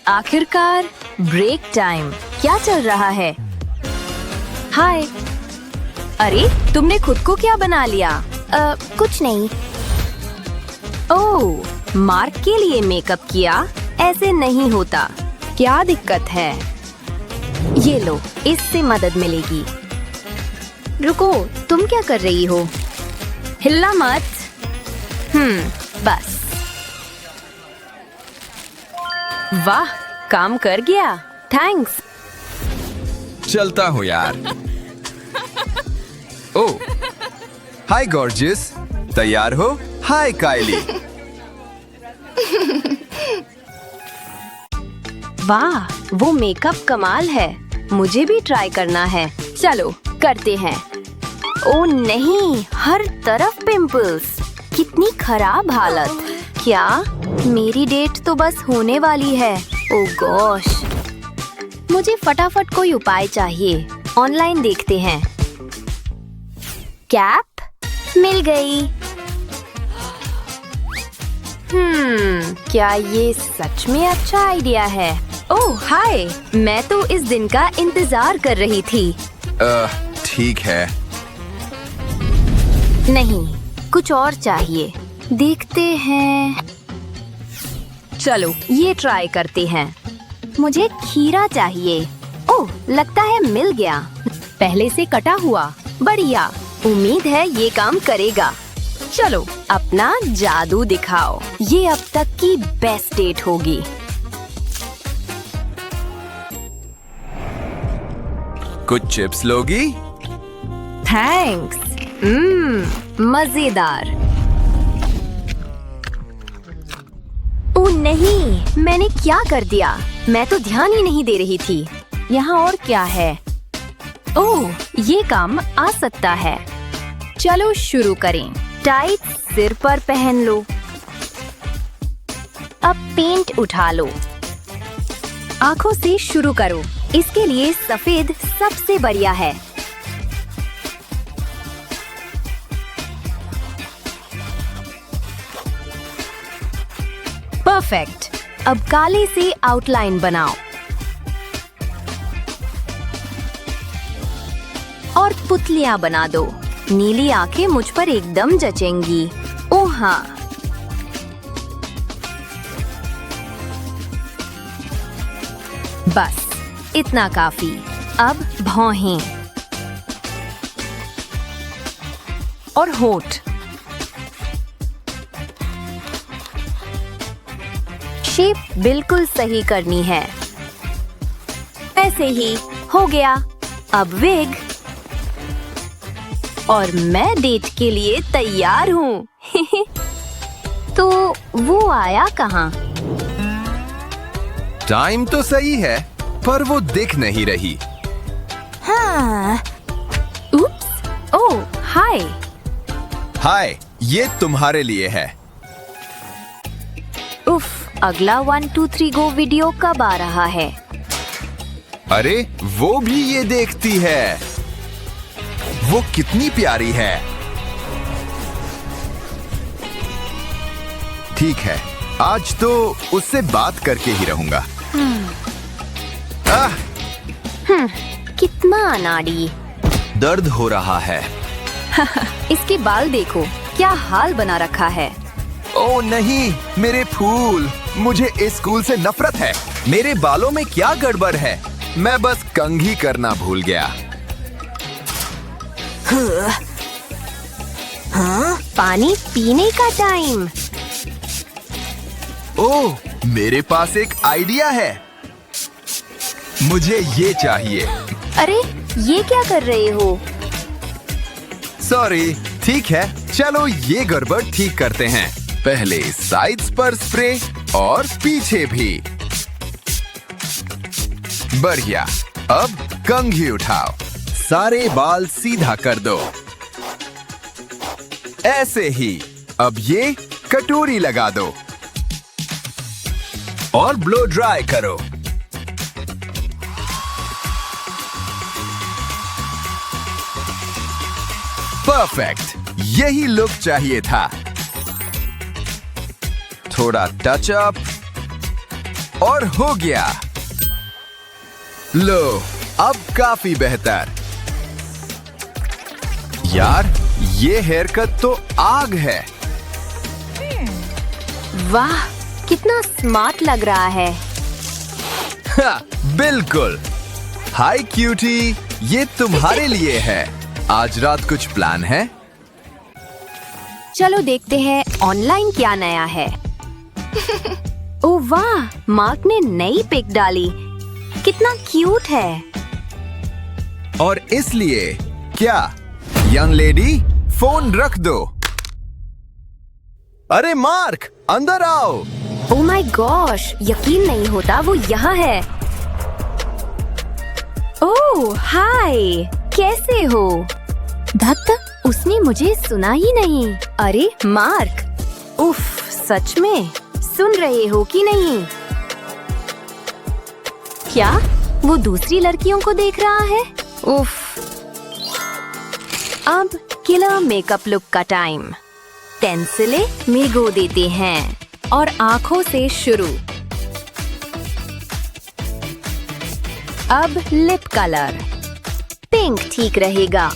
आखिरकार break time. क्या चल रहा है? हाय। अरे तुमने खुद को क्या बना लिया? कुछ नहीं। ओह, मार्क के लिए मेकअप किया? ऐसे नहीं होता। क्या दिक्कत है? ये लो, इससे मदद मिलेगी। रुको, तुम क्या कर रही हो? हिलना मत। बस। वाह, काम कर गया। थैंक्स। चलता हूँ यार। ओह, हाय गॉर्जियस, तैयार हो? हाय काइली। वाह, वो मेकअप कमाल है। मुझे भी ट्राई करना है। चलो करते हैं। ओह नहीं, हर तरफ पिंपल्स। कितनी खराब हालत। क्या मेरी डेट तो बस होने वाली है। ओह गॉश, मुझे फटाफट कोई उपाय चाहिए। ऑनलाइन देखते हैं। कैप मिल गई। क्या ये सच में अच्छा आइडिया है? ओह हाय, मैं तो इस दिन का इंतजार कर रही थी। ठीक है। नहीं, कुछ और चाहिए। देखते हैं। चलो ये ट्राई करते हैं। मुझे खीरा चाहिए। ओह, लगता है मिल गया। पहले से कटा हुआ। बढ़िया, उम्मीद है ये काम करेगा। चलो अपना जादू दिखाओ। ये अब तक की बेस्ट डेट होगी। कुछ चिप्स लोगी? थैंक्स। मजेदार। ओह नहीं, मैंने क्या कर दिया? मैं तो ध्यान ही नहीं दे रही थी। यहाँ और क्या है? ओह, ये काम आ सकता है। चलो शुरू करें। टाइट सिर पर पहन लो। अब पेंट उठा लो। आंखों से शुरू करो। इसके लिए सफेद सबसे बढ़िया है। परफेक्ट। अब काले से आउटलाइन बनाओ और पुतलियां बना दो। नीली आंखें मुझ पर एकदम जचेंगी। ओह हाँ, बस इतना काफी। अब भौहें और होठ। शेप बिल्कुल सही करनी है। ऐसे ही हो गया। अब विग। और मैं डेट के लिए तैयार हूँ। तो वो आया कहाँ? टाइम तो सही है, पर वो दिख नहीं रही। हाँ। उप्स। ओह हाय। हाय, ये तुम्हारे लिए है। उफ, अगला 1 2 3 गो वीडियो कब आ रहा है? अरे वो भी ये देखती है। वो कितनी प्यारी है। ठीक है, आज तो उससे बात करके ही रहूंगा। कितना अनाड़ी। दर्द हो रहा है। इसके बाल देखो, क्या हाल बना रखा है। ओह नहीं, मेरे फूल। मुझे इस स्कूल से नफरत है। मेरे बालों में क्या गड़बड़ है? मैं बस कंघी करना भूल गया। हाँ, पानी पीने का टाइम। ओह, मेरे पास एक आइडिया है। मुझे ये चाहिए। अरे ये क्या कर रहे हो? सॉरी। ठीक है, चलो ये गड़बड़ ठीक करते हैं। पहले साइड्स पर स्प्रे और पीछे भी। बढ़िया। अब कंघी उठाओ। सारे बाल सीधा कर दो। ऐसे ही। अब ये कटोरी लगा दो और ब्लो ड्राई करो। परफेक्ट, यही लुक चाहिए था। थोड़ा टच अप और हो गया। लो, अब काफी बेहतर। यार, ये हेयर कट तो आग है। वाह, कितना स्मार्ट लग रहा है। हाँ, बिल्कुल। हाय क्यूटी, ये तुम्हारे लिए है। आज रात कुछ प्लान है? चलो देखते हैं ऑनलाइन क्या नया है। ओह वाह, मार्क ने नई पिक डाली। कितना क्यूट है। और इसलिए क्या, यंग लेडी, फोन रख दो। अरे मार्क, अंदर आओ। ओह माय गॉश, यकीन नहीं होता वो यहाँ है। ओह हाय, कैसे हो? धत्त, उसने मुझे सुना ही नहीं। अरे मार्क, उफ, सच में सुन रहे हो कि नहीं? क्या वो दूसरी लड़कियों को देख रहा है? उफ। अब किलर मेकअप लुक का टाइम। पेंसिलें भिगो देते हैं और आंखों से शुरू। अब लिप कलर। पिंक ठीक रहेगा।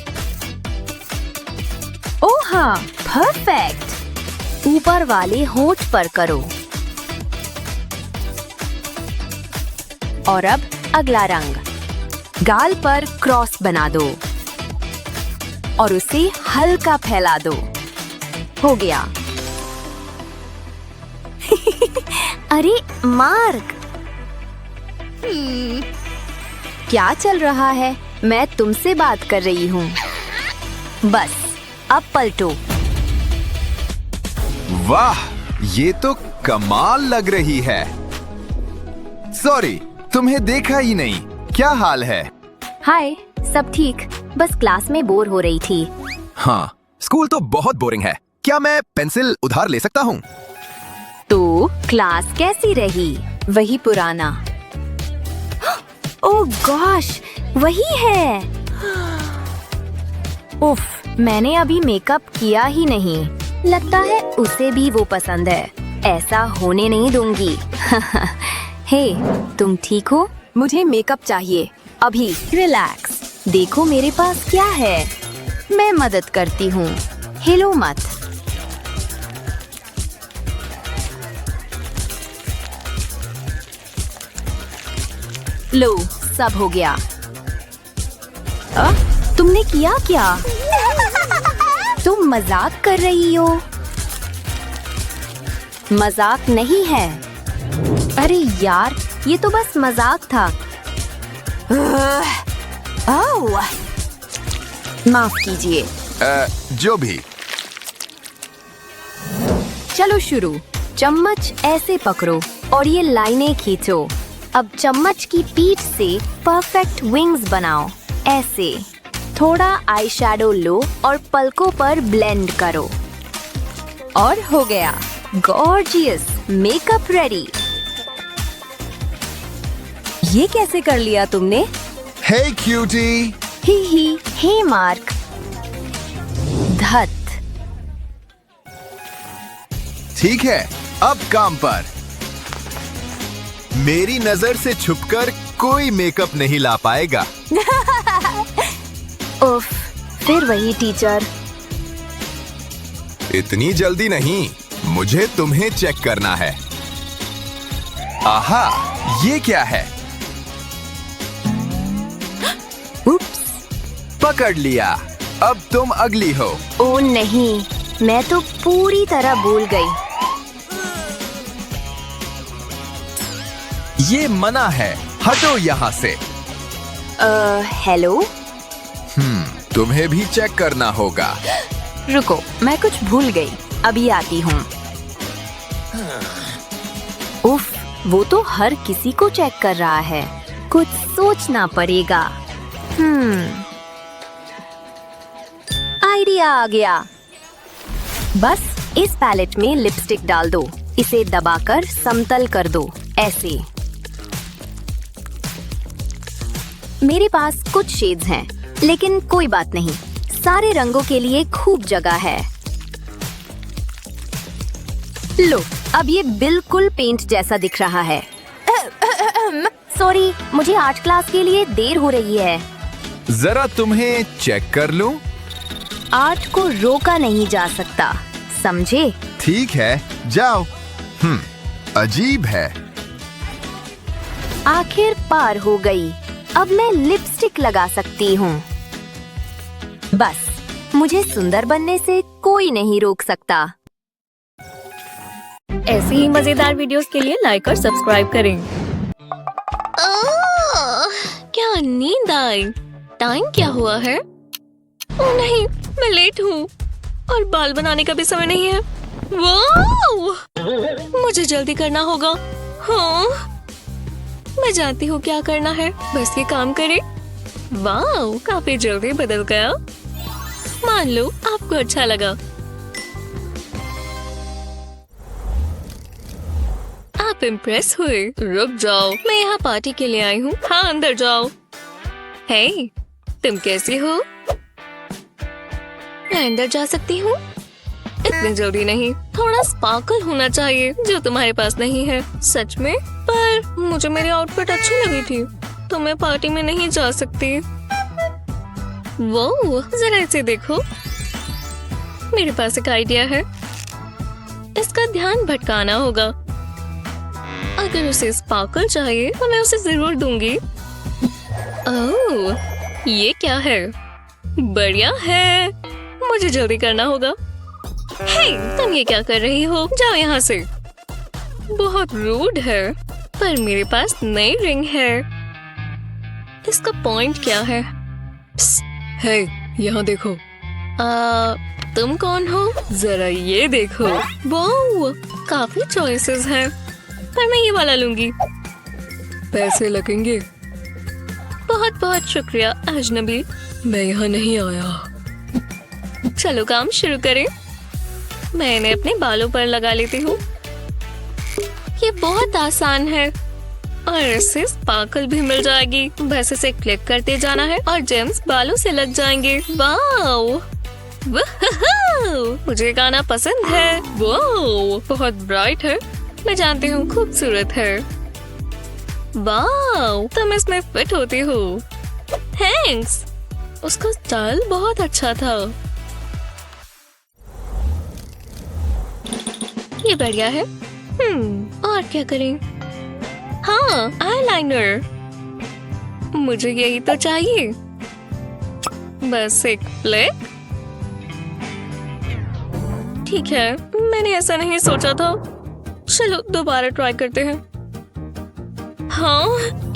ओह हाँ, परफेक्ट। ऊपर वाले होंठ पर करो। और अब अगला रंग। गाल पर क्रॉस बना दो और उसे हल्का फैला दो। हो गया। अरे मार्क, क्या चल रहा है? मैं तुमसे बात कर रही हूँ। बस, अब पलटो। वाह, ये तो कमाल लग रही है। सॉरी, तुम्हें देखा ही नहीं। क्या हाल है? हाय, सब ठीक। बस क्लास में बोर हो रही थी। हाँ, स्कूल तो बहुत बोरिंग है। क्या मैं पेंसिल उधार ले सकता हूँ? तो क्लास कैसी रही? वही पुराना। ओह गॉश, वही है। उफ, मैंने अभी मेकअप किया ही नहीं। लगता है उसे भी वो पसंद है। ऐसा होने नहीं दूंगी। हे, तुम ठीक हो? मुझे मेकअप चाहिए अभी। रिलैक्स, देखो मेरे पास क्या है। मैं मदद करती हूँ। हिलो मत। लो, सब हो गया। तुमने किया क्या? तुम मजाक कर रही हो? मजाक नहीं है। अरे यार, ये तो बस मजाक था। ओह, माफ कीजिए। जो भी। चलो शुरू। चम्मच ऐसे पकड़ो और ये लाइनें खींचो। अब चम्मच की पीठ से परफेक्ट विंग्स बनाओ। ऐसे। थोड़ा आई शैडो लो और पलकों पर ब्लेंड करो। और हो गया। Gorgeous, makeup ready. ये कैसे कर लिया तुमने? हे क्यूटी। ही, हे मार्क। धत। ठीक है, अब काम पर। मेरी नजर से छुपकर कोई मेकअप नहीं ला पाएगा। उफ, फिर वही टीचर। इतनी जल्दी नहीं, मुझे तुम्हें चेक करना है। आहा, ये क्या है? उप्स। पकड़ लिया। अब तुम अगली हो। ओ नहीं, मैं तो पूरी तरह भूल गई। ये मना है, हटो यहाँ से। हेलो। तुम्हें भी चेक करना होगा। रुको, मैं कुछ भूल गई। अभी आती हूँ। उफ, वो तो हर किसी को चेक कर रहा है। कुछ सोचना पड़ेगा। आइडिया आ गया। बस इस पैलेट में लिपस्टिक डाल दो। इसे दबाकर समतल कर दो। ऐसे। मेरे पास कुछ शेड्स हैं, लेकिन कोई बात नहीं। सारे रंगों के लिए खूब जगह है। लो, अब ये बिल्कुल पेंट जैसा दिख रहा है। सॉरी, मुझे आर्ट क्लास के लिए देर हो रही है। जरा तुम्हें चेक कर लूं? आर्ट को रोका नहीं जा सकता, समझे? ठीक है, जाओ। अजीब है। आखिर पार हो गई। अब मैं लिपस्टिक लगा सकती हूँ। बस, मुझे सुंदर बनने से कोई नहीं रोक सकता। ऐसी ही मजेदार वीडियोस के लिए लाइक और सब्सक्राइब करें। क्या नींद आई? टाइम क्या हुआ है? ओह नहीं, मैं लेट हूँ और बाल बनाने का भी समय नहीं है। वाओ! मुझे जल्दी करना होगा। हाँ, मैं जानती हूँ क्या करना है, बस ये काम करे। वाओ, काफी जल्दी बदल गया। मान लो आपको अच्छा लगा। आप इम्प्रेस हुए? रुक जाओ, मैं यहाँ पार्टी के लिए आई हूँ। हाँ, अंदर जाओ। हे, तुम कैसी हो? मैं अंदर जा सकती हूँ? इतनी जल्दी नहीं, थोड़ा स्पार्कल होना चाहिए जो तुम्हारे पास नहीं है। सच में? पर मुझे मेरी आउटफिट अच्छी लगी थी, तो मैं पार्टी में नहीं जा सकती। वो जरा इसे देखो, मेरे पास एक आइडिया है। इसका ध्यान भटकाना होगा। अगर उसे स्पार्कल चाहिए तो मैं उसे जरूर दूंगी। ओह, ये क्या है? बढ़िया है, मुझे जल्दी करना होगा। हे, तुम ये क्या कर रही हो? जाओ यहाँ से। बहुत रूड है, पर मेरे पास नई रिंग है। इसका पॉइंट क्या है? हे, यहाँ देखो। तुम कौन हो? जरा ये देखो। वाओ, काफी चॉइसेस हैं, पर मैं ये वाला लूंगी। पैसे लगेंगे? बहुत बहुत शुक्रिया अजनबी, मैं यहाँ नहीं आया। चलो काम शुरू करें। मैं इन्हें अपने बालों पर लगा लेती हूँ। ये बहुत आसान है और इससे स्पार्कल भी मिल जाएगी। बस इसे क्लिक करते जाना है और जेम्स बालों से लग जाएंगे। वाओ, मुझे गाना पसंद है। वाओ, बहुत ब्राइट है। मैं जानती हूँ खूबसूरत है। वाओ, तुम इसमें फिट होती हो। थैंक्स। उसका स्टाइल बहुत अच्छा था। ये बढ़िया है। और क्या करें? हाँ, आईलाइनर। मुझे यही तो चाहिए। बस एक फ्लिक। ठीक है, मैंने ऐसा नहीं सोचा था। चलो दोबारा ट्राई करते हैं। हाँ,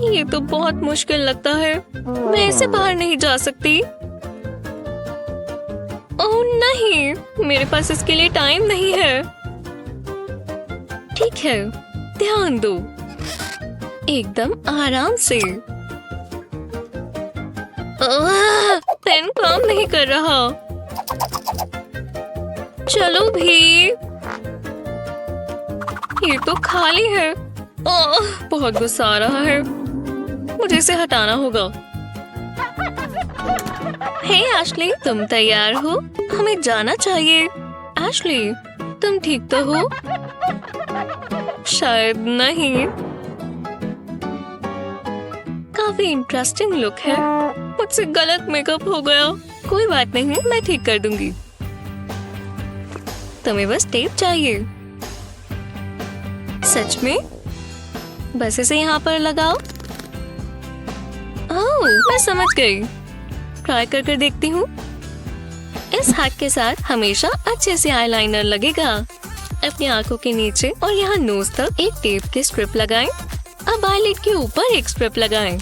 ये तो बहुत मुश्किल लगता है। मैं ऐसे बाहर नहीं जा सकती। ओह नहीं, मेरे पास इसके लिए टाइम नहीं है। ठीक है, ध्यान दो, एकदम आराम से। पेन काम नहीं कर रहा। चलो भी, ये तो खाली है। बहुत गुस्सा आ रहा है, मुझे इसे हटाना होगा। हे एशली, तुम तैयार हो? हमें जाना चाहिए। एशली, तुम ठीक तो हो? शायद नहीं। काफी इंटरेस्टिंग लुक है। मुझसे गलत मेकअप हो गया। कोई बात नहीं, मैं ठीक कर दूंगी। तुम्हें बस टेप चाहिए। सच में? बस इसे यहाँ पर लगाओ। ओह, मैं समझ गई। ट्राई कर देखती हूँ। इस हैक के साथ हमेशा अच्छे से आईलाइनर लगेगा। अपनी आंखों के नीचे और यहाँ नोज तक एक टेप की स्ट्रिप लगाएं। अब आईलिड के ऊपर एक स्ट्रिप लगाएं।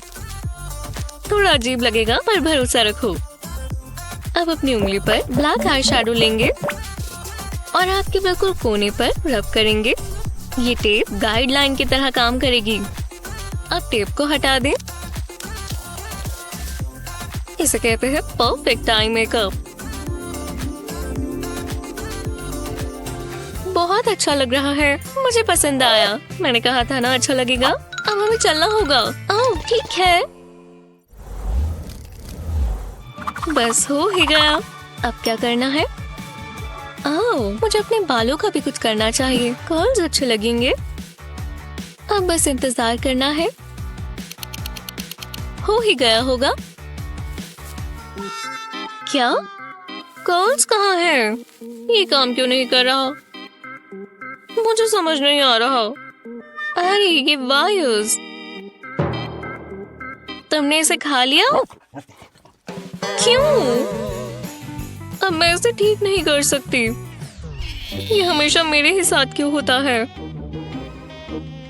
थोड़ा अजीब लगेगा, पर भरोसा रखो। अब अपनी उंगली पर ब्लैक आई शैडो लेंगे और आपके बिल्कुल कोने पर रब करेंगे। ये टेप गाइडलाइन की तरह काम करेगी। अब टेप को हटा दें। इसे कहते हैं परफेक्ट आई मेकअप। बहुत अच्छा लग रहा है, मुझे पसंद आया। मैंने कहा था ना अच्छा लगेगा। अब हमें चलना होगा। ओह ठीक है, बस हो ही गया। अब क्या करना है? ओह, मुझे अपने बालों का भी कुछ करना चाहिए। कर्ल्स अच्छे लगेंगे। अब बस इंतजार करना है। हो ही गया होगा। क्या? कर्ल्स कहाँ है? ये काम क्यों नहीं कर रहा? मुझे समझ नहीं आ रहा। अरे ये वायर्स, तुमने इसे खा लिया? क्यों? अब मैं इसे ठीक नहीं कर सकती। ये हमेशा मेरे ही साथ क्यों होता है?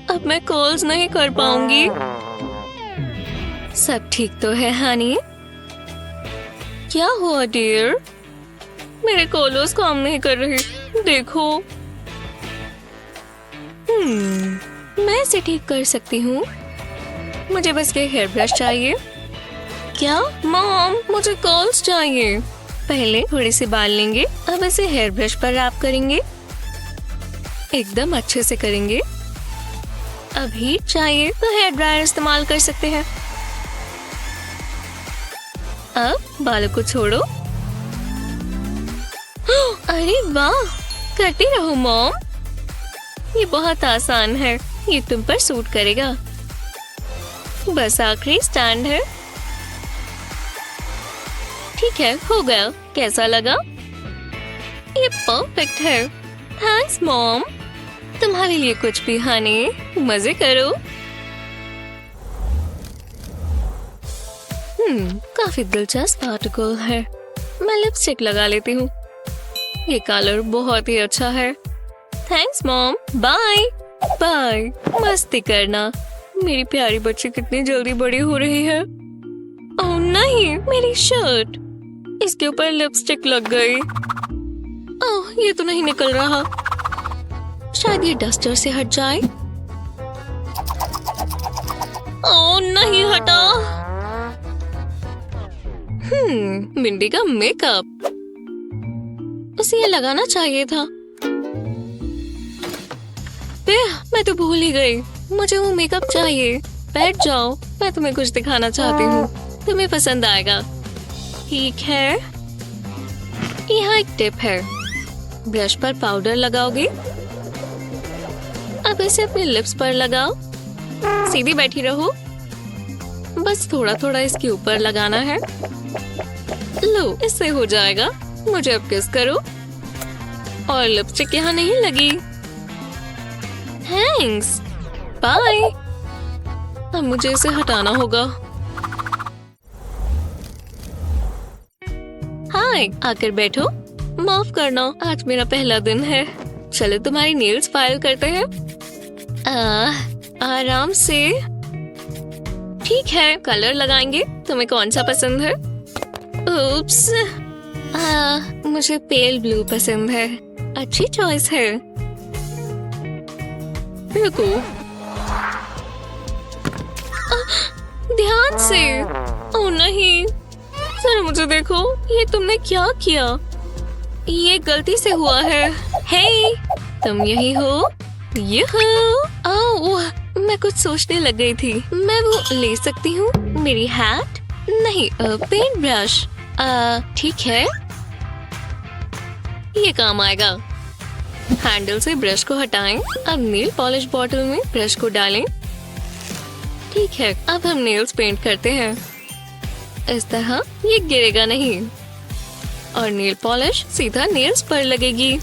अब मैं कॉल्स नहीं कर पाऊंगी। सब ठीक तो है हनी? क्या हुआ डियर? मेरे कॉलर्स काम नहीं कर रहे, देखो। मैं इसे ठीक कर सकती हूँ। मुझे बस ये हेयर ब्रश चाहिए। क्या? मॉम, मुझे कॉल्स चाहिए। पहले थोड़े से बाल लेंगे, अब इसे हेयर ब्रश पर रैप करेंगे, एकदम अच्छे से करेंगे। अब हीट चाहिए तो हेयर ड्रायर इस्तेमाल कर सकते हैं। अब बालों को छोड़ो। अरे वाह, करती रहो मॉम, ये बहुत आसान है, ये तुम पर सूट करेगा। बस आखिरी स्टैंड है। ठीक है, हो गया। कैसा लगा? ये परफेक्ट है। Thanks mom. तुम्हारे लिए कुछ भी हनी, मजे करो। काफी दिलचस्प आर्टिकल है। मैं लिपस्टिक लगा लेती हूँ। ये कलर बहुत ही अच्छा है। Thanks mom, bye bye. मस्ती करना। मेरी प्यारी बच्ची कितनी जल्दी बड़ी हो रही है। ओह नहीं, मेरी शर्ट, इसके ऊपर लिपस्टिक लग गई। ओह, ये तो नहीं निकल रहा। शायद ये डस्टर से हट जाए। ओह नहीं हटा। मिंडी का मेकअप, उसे ये लगाना चाहिए था। मैं तो भूल ही गई, मुझे वो मेकअप चाहिए। बैठ जाओ, मैं तुम्हें कुछ दिखाना चाहती हूँ, तुम्हें पसंद आएगा। ठीक है, यहाँ एक टिप है। ब्रश पर पाउडर लगाओगे, अब इसे अपने लिप्स पर लगाओ। सीधी बैठी रहो, बस थोड़ा थोड़ा इसके ऊपर लगाना है। लो, इससे हो जाएगा। मुझे अब किस करो। और लिपस्टिक यहाँ नहीं लगी। Thanks, bye. अब मुझे इसे हटाना होगा। हाय, आकर बैठो। माफ करना, आज मेरा पहला दिन है। चलो तुम्हारी नेल्स फाइल करते हैं। आराम से। ठीक है, कलर लगाएंगे। तुम्हें कौन सा पसंद है? उप्स, मुझे पेल ब्लू पसंद है। अच्छी चॉइस है। रुको, ध्यान से। ओह नहीं, जरा मुझे देखो, ये तुमने क्या किया? ये गलती से हुआ है। हे, तुम यही हो? ओह, मैं कुछ सोचने लग गई थी। मैं वो ले सकती हूँ? मेरी हैट? नहीं, पेंट ब्रश। ठीक है, ये काम आएगा। हैंडल से ब्रश को हटाएं। अब नेल पॉलिश बॉटल में ब्रश को डालें। ठीक है, अब हम नेल्स पेंट करते हैं। इस तरह ये गिरेगा नहीं और नेल पॉलिश सीधा नेल्स पर लगेगी।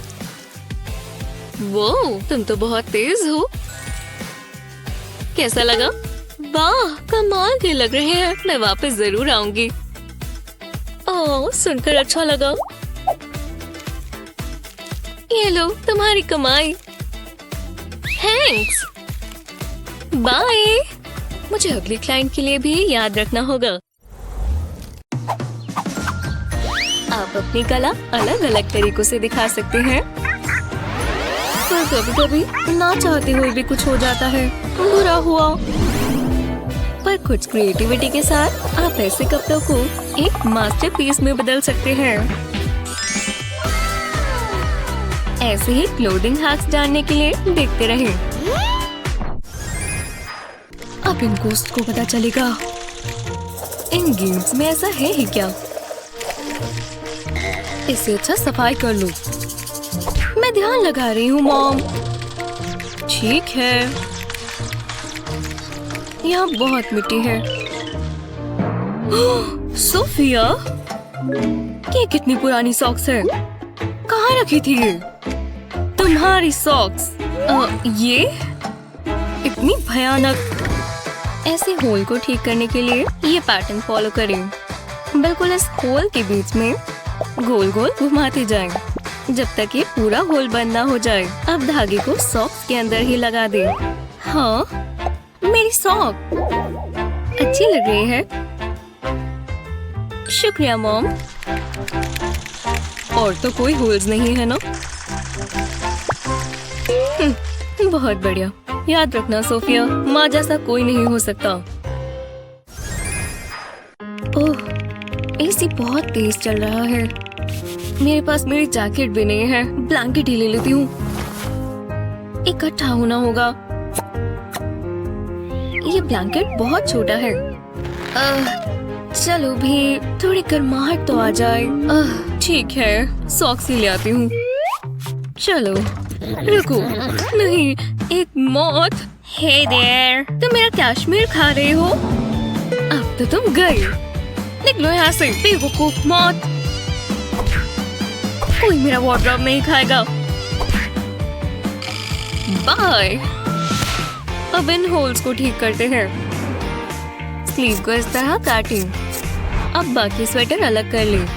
वो, तुम तो बहुत तेज हो। कैसा लगा? वाह, कमाल के लग रहे हैं। मैं वापस जरूर आऊंगी। ओह, सुनकर अच्छा लगा। ये लो तुम्हारी कमाई। Thanks, bye. मुझे अगली क्लाइंट के लिए भी याद रखना होगा। आप अपनी कला अलग अलग तरीकों से दिखा सकते हैं। पर कभी कभी ना चाहते हुए भी कुछ हो जाता है। बुरा हुआ। पर कुछ क्रिएटिविटी के साथ आप ऐसे कपड़ों को एक मास्टरपीस में बदल सकते हैं। ऐसे ही क्लोथिंग हैक्स जानने के लिए देखते रहें। अब इन गोस्ट को पता चलेगा। इन गेम्स में ऐसा है ही क्या? इससे अच्छा सफाई कर लो। मैं ध्यान लगा रही हूँ मॉम। ठीक है, यहाँ बहुत मिट्टी है। सोफिया, ये कितनी पुरानी सॉक्स है। कहाँ रखी थी ये? तुम्हारी सॉक्स। ये इतनी भयानक। ऐसे होल को ठीक करने के लिए ये पैटर्न फॉलो करें। बिल्कुल इस होल के बीच में गोल गोल घुमाते जाएं, जब तक ये पूरा होल बंद ना हो जाए। अब धागे को सॉक्स के अंदर ही लगा दें। हाँ, मेरी सॉक अच्छी लग रही है। शुक्रिया मॉम। और तो कोई होल्स नहीं है ना? बहुत बढ़िया। याद रखना सोफिया, माँ जैसा कोई नहीं हो सकता। ओह, एसी बहुत तेज चल रहा है। मेरे पास मेरी जैकेट भी नहीं है। ब्लैंकेट ही ले लेती हूँ। इकट्ठा होना होगा। ये ब्लैंकेट बहुत छोटा है। चलो भी थोड़ी गर्माहट तो आ जाए। ठीक है, सॉक्स ही ले आती हूँ। चलो रुको, नहीं, एक मौत। हे देयर, तुम मेरा कैश्मीर खा रहे हो? अब तो तुम गए। निकलो यहाँ से बेवकूफ मौत। कोई मेरा वार्डरोब नहीं खाएगा। बाय। अब इन होल्स को ठीक करते हैं। स्लीव को इस तरह काटें। अब बाकी स्वेटर अलग कर लें।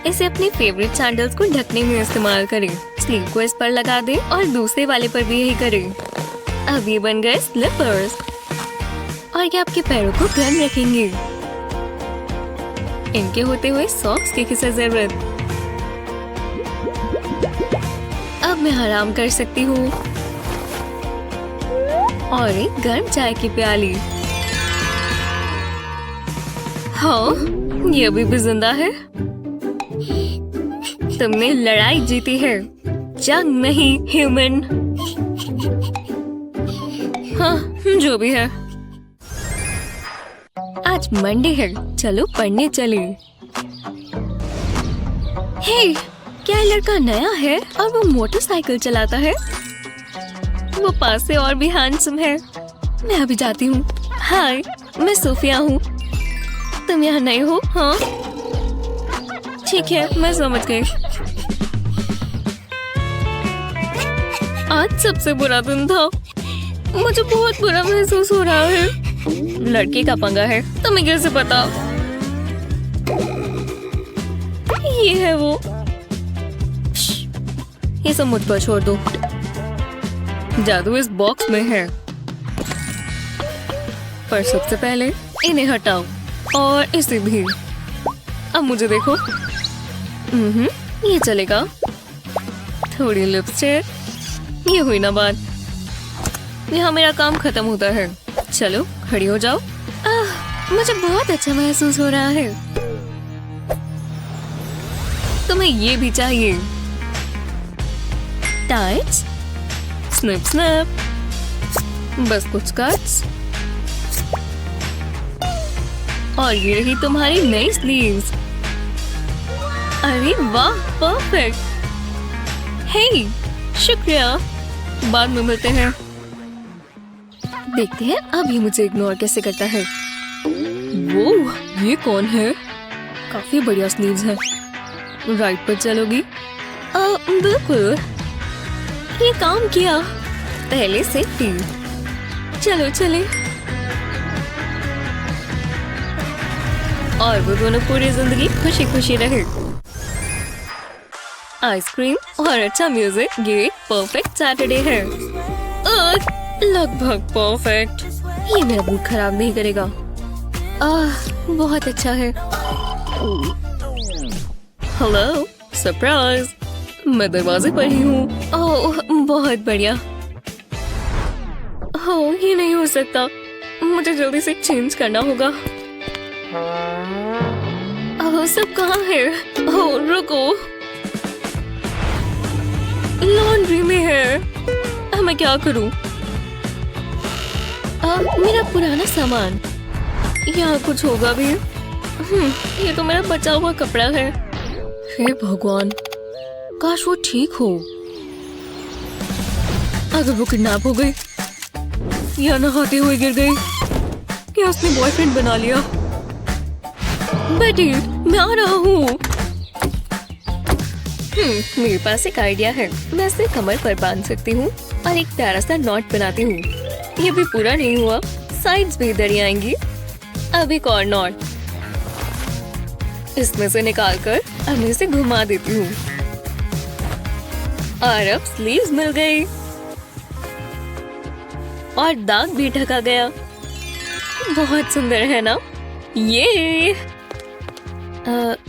इसे अपने फेवरेट सैंडल्स को ढकने में इस्तेमाल करें। स्लीव को इस पर लगा दें और दूसरे वाले पर भी यही करें। अब ये बन गए स्लीपर्स और ये आपके पैरों को गर्म रखेंगे। इनके होते हुए सॉक्स की किसे जरूरत। अब मैं आराम कर सकती हूँ। और एक गर्म चाय की प्याली। हाँ, ये अभी भी जिंदा है। तुमने लड़ाई जीती है, जंग नहीं ह्यूमन। हाँ, जो भी है। आज मंडे है, चलो पढ़ने चले। हे, क्या लड़का नया है और वो मोटरसाइकिल चलाता है? वो पास से और भी हैंडसम है। मैं अभी जाती हूँ। हाय, मैं सोफिया हूँ। तुम यहाँ नए हो? हाँ, ठीक है, मैं समझ गई। आज सबसे बुरा दिन था। मुझे बहुत बुरा महसूस हो रहा है। लड़की का पंगा है, तुम्हें कैसे पता? ये है वो। ये सब मुझ पर छोड़ दो। जादू इस बॉक्स में है। पर सबसे पहले इन्हें हटाओ और इसे भी। अब मुझे देखो। ये चलेगा। थोड़ी लिपस्टिक। ये हुई ना बात। यहाँ मेरा काम खत्म होता है। चलो खड़ी हो जाओ। मुझे बहुत अच्छा महसूस हो रहा है। तुम्हें ये भी चाहिए। टाइट्स, स्निप स्नैप, बस कुछ कट्स। और ये रही तुम्हारी नई स्लीव्स। अरे वाह, परफेक्ट। हे, शुक्रिया। बाद में मिलते हैं। देखते हैं अब ये मुझे इग्नोर कैसे करता है। वो, ये कौन है? काफी बढ़िया स्लीव्स है। राइट पर चलोगी? बिल्कुल, ये काम किया। पहले से थी। चलो चले। और वो दोनों पूरी जिंदगी खुशी खुशी रहे। आइसक्रीम और अच्छा म्यूजिक, ये परफेक्ट सैटरडे है। लगभग परफेक्ट। ये मेरा मूड खराब नहीं करेगा। बहुत अच्छा है। Hello, surprise. मैं दरवाजे पर ही हूँ। ओह, बहुत बढ़िया। ओह, ये नहीं हो सकता। मुझे जल्दी से चेंज करना होगा। ओह, सब कहाँ है? ओह, रुको। लॉन्ड्री में है। मैं क्या करूँ? मेरा पुराना सामान। यहाँ कुछ होगा भी। ये तो मेरा बचा हुआ कपड़ा है। हे भगवान, काश वो ठीक हो। अगर वो किडनैप हो गई या नहाते हुए गिर गई या उसने बॉयफ्रेंड बना लिया। बटी, मैं आ रहा हूँ। मेरे पास एक आइडिया है। मैं इसे कमर पर बांध सकती हूँ और एक प्यारा सा नॉट बनाती हूँ। ये भी पूरा नहीं हुआ, साइड्स भी इधर ही आएंगी। अब एक और नॉट इसमें से निकालकर अब मैं इसे घुमा देती हूँ और अब स्लीव्स मिल गई और दाग भी ढका गया। बहुत सुंदर है ना? ये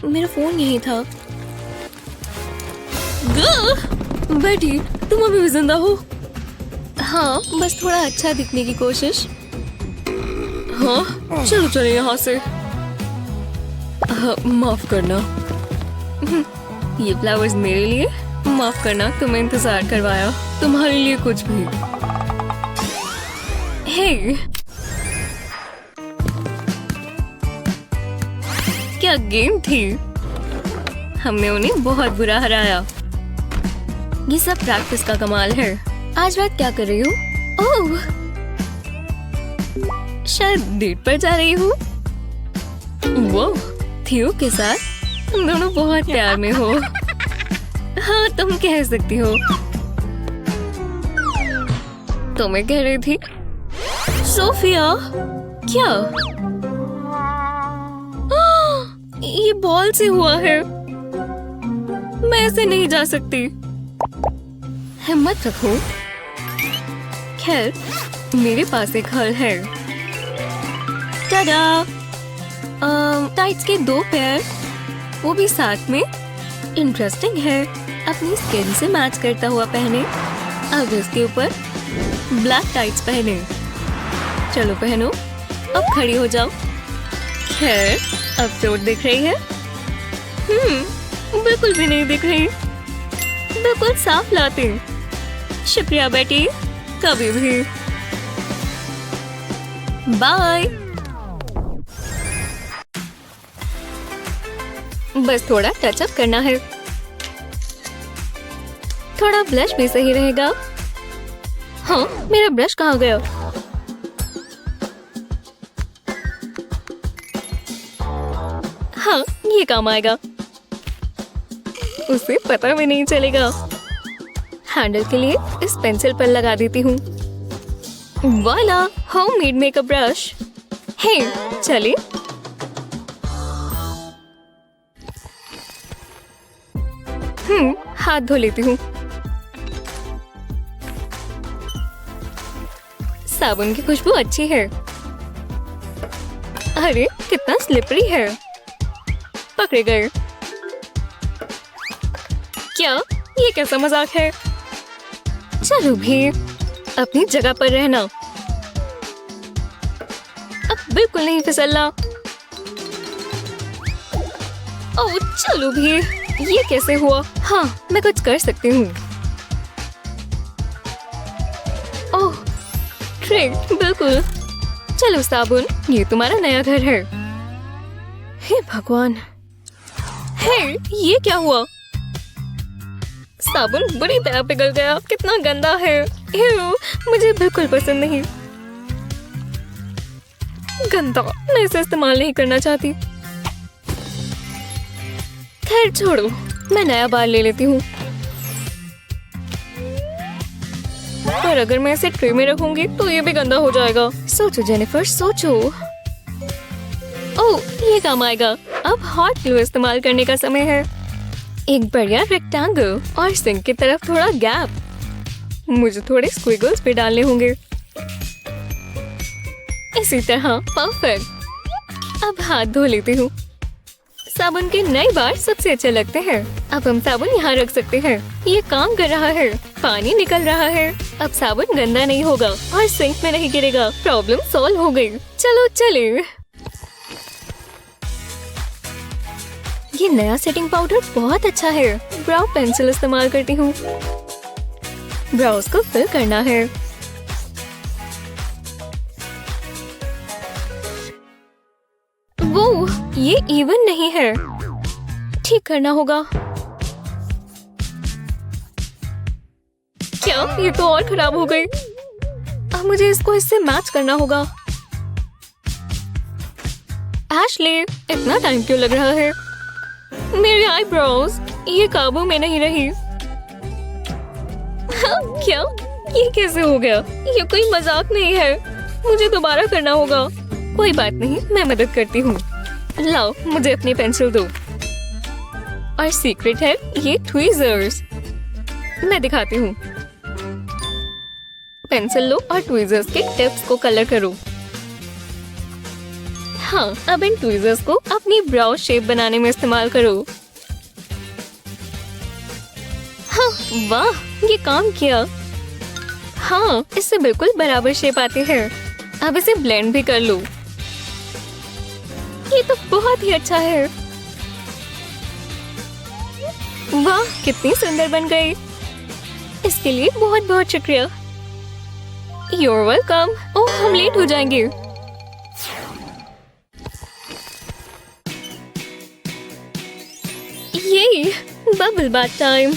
मेरा फोन यही था। बेटी, तुम अभी भी जिंदा हो? हाँ, बस थोड़ा अच्छा दिखने की कोशिश। हाँ, चलो चलो यहाँ से। माफ करना। ये फ्लावर्स मेरे लिए? माफ करना, तुम्हें इंतजार करवाया। तुम्हारे लिए कुछ भी। हे, क्या गेम थी। हमने उन्हें बहुत बुरा हराया। ये सब प्रैक्टिस का कमाल है। आज रात क्या कर रही हो? ओह, शायद डेट पर जा रही हूँ। वो थियो के साथ तुम दोनों बहुत प्यार में हो। हाँ, तुम कह सकती हो। तो मैं कह रही थी, सोफिया, क्या ये बॉल से हुआ है? मैं ऐसे नहीं जा सकती। हिम्मत रखो। खैर, मेरे पास एक हल है। टाडा! टाइट्स के 2 पेयर, वो भी साथ में। इंटरेस्टिंग है। अपनी स्किन से मैच करता हुआ पहने। अब इसके ऊपर ब्लैक टाइट्स पहने। चलो पहनो। अब खड़ी हो जाओ। खैर, अब चोट दिख रही है? बिल्कुल भी नहीं दिख रही। बिल्कुल साफ लाते। शुक्रिया बेटी, कभी भी। बाय। बस थोड़ा टच अप करना है। थोड़ा ब्लश भी सही रहेगा। हाँ, मेरा ब्रश कहाँ गया? हाँ, ये काम आएगा। उसे पता भी नहीं चलेगा। हैंडल के लिए इस पेंसिल पर लगा देती हूँ। वाला, होममेड मेकअप ब्रश। हे, चले। हाथ धो लेती हूँ। साबुन की खुशबू अच्छी है। अरे, कितना स्लिपरी है। पकड़े गए। क्या ये कैसा मजाक है? चलो भी, अपनी जगह पर रहना। अब बिल्कुल नहीं फिसलना। ओह, चलो भी, ये कैसे हुआ? हाँ, मैं कुछ कर सकती हूँ। ओह, ट्रिक, बिल्कुल। चलो साबुन, ये तुम्हारा नया घर है। हे भगवान। हे, ये क्या हुआ? साबुन बुरी तरह पिघल गया। कितना गंदा है। मुझे बिल्कुल पसंद नहीं। गंदा, मैं इसे इस्तेमाल नहीं करना चाहती। खैर छोड़ो, मैं नया बाल ले लेती हूँ। पर अगर मैं इसे ट्रे में रखूंगी तो ये भी गंदा हो जाएगा। सोचो जेनिफर, सोचो। ओह, ये काम आएगा। अब हॉट ग्लू इस्तेमाल करने का समय है। एक बढ़िया रेक्टेंगल और सिंक की तरफ थोड़ा गैप। मुझे थोड़े स्क्विगल्स भी डालने होंगे। इसी तरह, परफेक्ट। अब हाथ धो लेती हूँ। साबुन के नए बार सबसे अच्छे लगते हैं। अब हम साबुन यहाँ रख सकते हैं। ये काम कर रहा है। पानी निकल रहा है। अब साबुन गंदा नहीं होगा और सिंक में नहीं गिरेगा। प्रॉब्लम सॉल्व हो गई। चलो चले। ये नया सेटिंग पाउडर बहुत अच्छा है। ब्राउ पेंसिल इस्तेमाल करती हूँ। ब्राउज को फिल करना है। वो, ये इवन नहीं है। ठीक करना होगा। क्या ये तो और खराब हो गई। अब मुझे इसको इससे मैच करना होगा। एशली, इतना टाइम क्यों लग रहा है? मेरी आईब्रोज ये काबू में नहीं रही। हाँ, क्या? ये कैसे हो गया? ये कोई मजाक नहीं है। मुझे दोबारा करना होगा। कोई बात नहीं, मैं मदद करती हूँ। लाओ, मुझे अपनी पेंसिल दो। और सीक्रेट है ये ट्वीजर्स। मैं दिखाती हूँ। पेंसिल लो और ट्वीजर्स के टिप्स को कलर करो। हाँ, अब इन ट्वीजर्स को अपनी ब्राउ शेप बनाने में इस्तेमाल करो। हाँ, वाह, ये काम किया। हाँ, इससे बिल्कुल बराबर शेप आती है। अब इसे ब्लेंड भी कर लो। ये तो बहुत ही अच्छा है। वाह, कितनी सुंदर बन गई। इसके लिए बहुत बहुत शुक्रिया। You're welcome। ओह, हम लेट हो जाएंगे। ये बबल बाथ टाइम।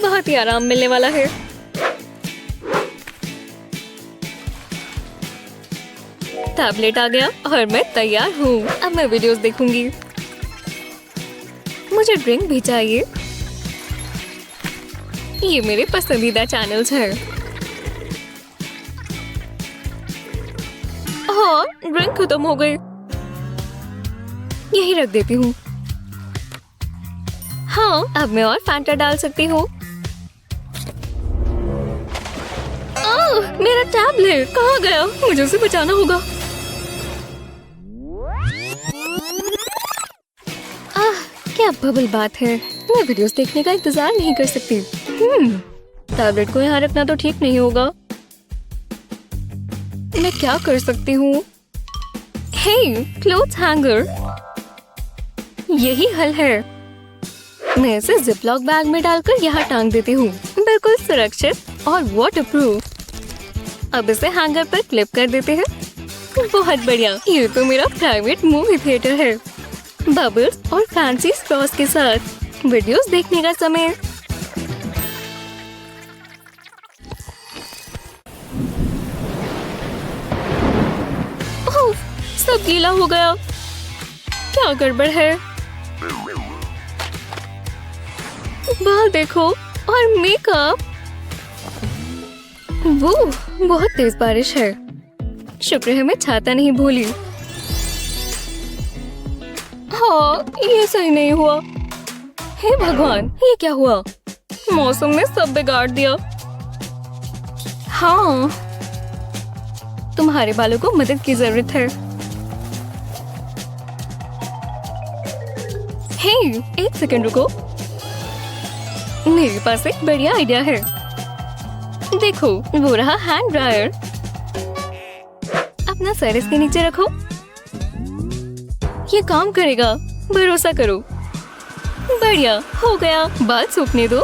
बहुत ही आराम मिलने वाला है। टैबलेट आ गया और मैं तैयार हूँ। अब मैं वीडियोस देखूंगी। मुझे ड्रिंक भी चाहिए। ये मेरे पसंदीदा चैनल्स हैं। हाँ, ड्रिंक खत्म हो गई। यही रख देती हूँ। हाँ, अब मैं और फैंटा डाल सकती हूँ। मेरा टैबलेट कहाँ गया? मुझे उसे बचाना होगा। क्या बबल बात है। मैं वीडियोस देखने का इंतजार नहीं कर सकती। टैबलेट को यहाँ रखना तो ठीक नहीं होगा। मैं क्या कर सकती हूँ? हे, क्लोथ हैंगर। यही हल है। मैं इसे जिपलॉक बैग में डालकर यहाँ टांग देती हूँ। बिल्कुल सुरक्षित और वाटरप्रूफ। अब इसे हैंगर पर क्लिप कर देते हैं। बहुत बढ़िया। ये तो मेरा प्राइवेट मूवी थिएटर है। बबल्स और फैंसी स्ट्रॉस के साथ वीडियोस देखने का समय। ओह, सब गीला हो गया। क्या गड़बड़ है? बाल देखो और मेकअप। वो बहुत तेज बारिश है। शुक्र है मैं छाता नहीं भूली। हाँ, ये सही नहीं हुआ। हे भगवान, ये क्या हुआ? मौसम ने सब बिगाड़ दिया। हाँ, तुम्हारे बालों को मदद की जरूरत है। हे, एक सेकंड रुको। मेरे पास एक बढ़िया आइडिया है। देखो, वो रहा हैंड ड्रायर। अपना सर इसके नीचे रखो। ये काम करेगा, भरोसा करो। बढ़िया, हो गया। बाल सूखने दो।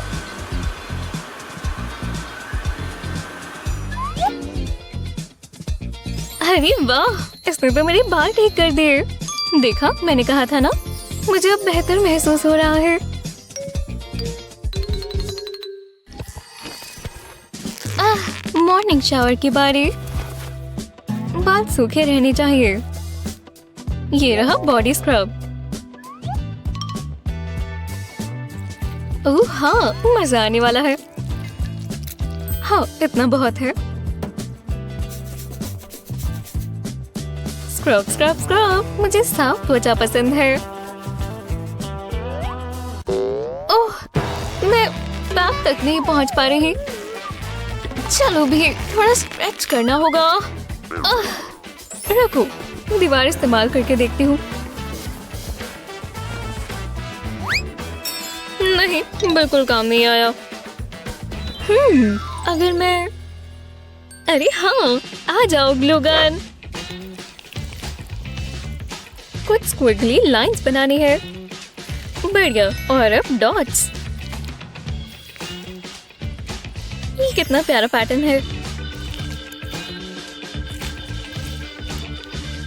अरे वाह, इसने तो मेरे बाल ठीक कर दिए। देखा, मैंने कहा था ना। मुझे अब बेहतर महसूस हो रहा है। मॉर्निंग शावर की बारी। बाल सूखे रहने चाहिए। ये रहा बॉडी स्क्रब। ओह हाँ, मजा आने वाला है। हाँ, इतना बहुत है। Scrub scrub scrub. मुझे साफ त्वचा पसंद है। ओह, मैं बैक तक नहीं पहुंच पा रही। चलो भी थोड़ा स्ट्रेच करना होगा। रुको, दीवार इस्तेमाल करके देखती हूँ। नहीं, बिल्कुल काम नहीं आया। अगर मैं, अरे हाँ, आ जाओ ग्लू गन। कुछ स्क्विगली लाइंस बनानी है। बढ़िया, और अब डॉट्स। ये कितना प्यारा पैटर्न है।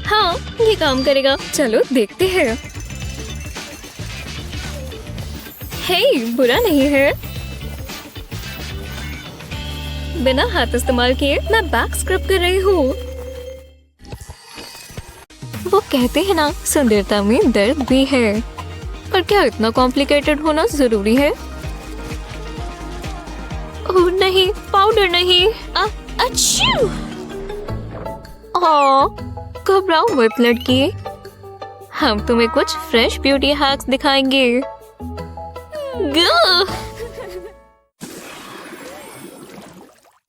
हाँ, ये काम करेगा। चलो देखते हैं। हे, बुरा नहीं है। बिना हाथ इस्तेमाल किए मैं बैक स्क्रब कर रही हूँ। वो कहते हैं ना, सुंदरता में दर्द भी है। पर क्या इतना कॉम्प्लिकेटेड होना जरूरी है? ओह नहीं, पाउडर नहीं। अच्छू! घबराओ मत लड़की, हम तुम्हें कुछ फ्रेश ब्यूटी हैक्स दिखाएंगे।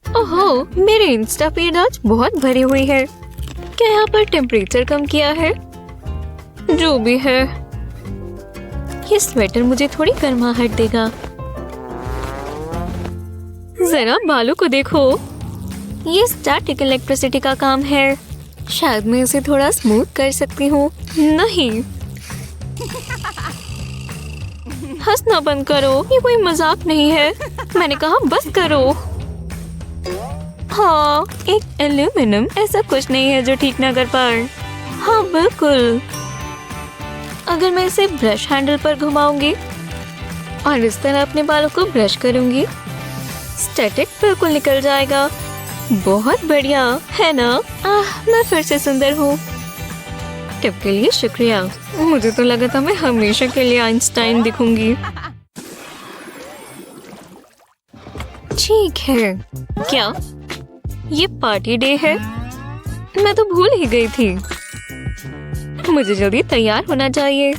ओहो, मेरे इंस्टा फीड आज बहुत भरी हुई है। क्या यहाँ पर टेम्परेचर कम किया है? जो भी है, ये स्वेटर मुझे थोड़ी गर्माहट देगा। जरा बालों को देखो, ये स्टैटिक इलेक्ट्रिसिटी का काम है। शायद मैं इसे थोड़ा स्मूथ कर सकती हूँ। नहीं, हंसना बंद करो, ये कोई मजाक नहीं है। मैंने कहा बस करो। हाँ, एक एल्यूमिनियम ऐसा कुछ नहीं है जो ठीक ना कर पाए। हाँ बिल्कुल। अगर मैं इसे ब्रश हैंडल पर घुमाऊंगी और इस तरह अपने बालों को ब्रश करूंगी, स्टैटिक बिल्कुल निकल जाएगा। बहुत बढ़िया है ना? मैं फिर से सुंदर हूँ। टिप के लिए शुक्रिया। मुझे तो लगा था मैं हमेशा के लिए आइंस्टाइन दिखूंगी। ठीक है, क्या ये पार्टी डे है? मैं तो भूल ही गई थी। मुझे जल्दी तैयार होना चाहिए।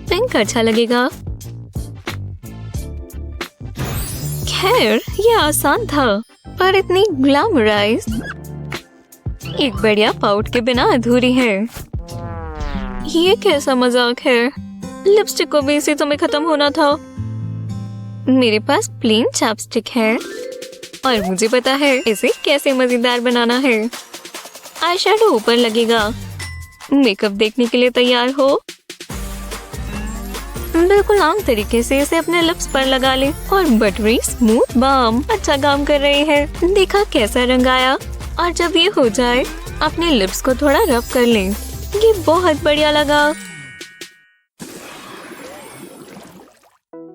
पिंक अच्छा लगेगा। खैर, ये आसान था, पर इतनी ग्लैमराइज एक बढ़िया पाउट के बिना अधूरी है। ये कैसा मजाक है? लिपस्टिक को भी इसी समय खत्म होना था। मेरे पास प्लेन चैपस्टिक है और मुझे पता है इसे कैसे मजेदार बनाना है। आईशैडो ऊपर लगेगा। मेकअप देखने के लिए तैयार हो? बिल्कुल आम तरीके से इसे अपने लिप्स पर लगा ले और बटरी स्मूथ बाम अच्छा काम कर रही है। देखा कैसा रंग आया? और जब ये हो जाए, अपने लिप्स को थोड़ा रब कर ले। ये बहुत बढ़िया लगा।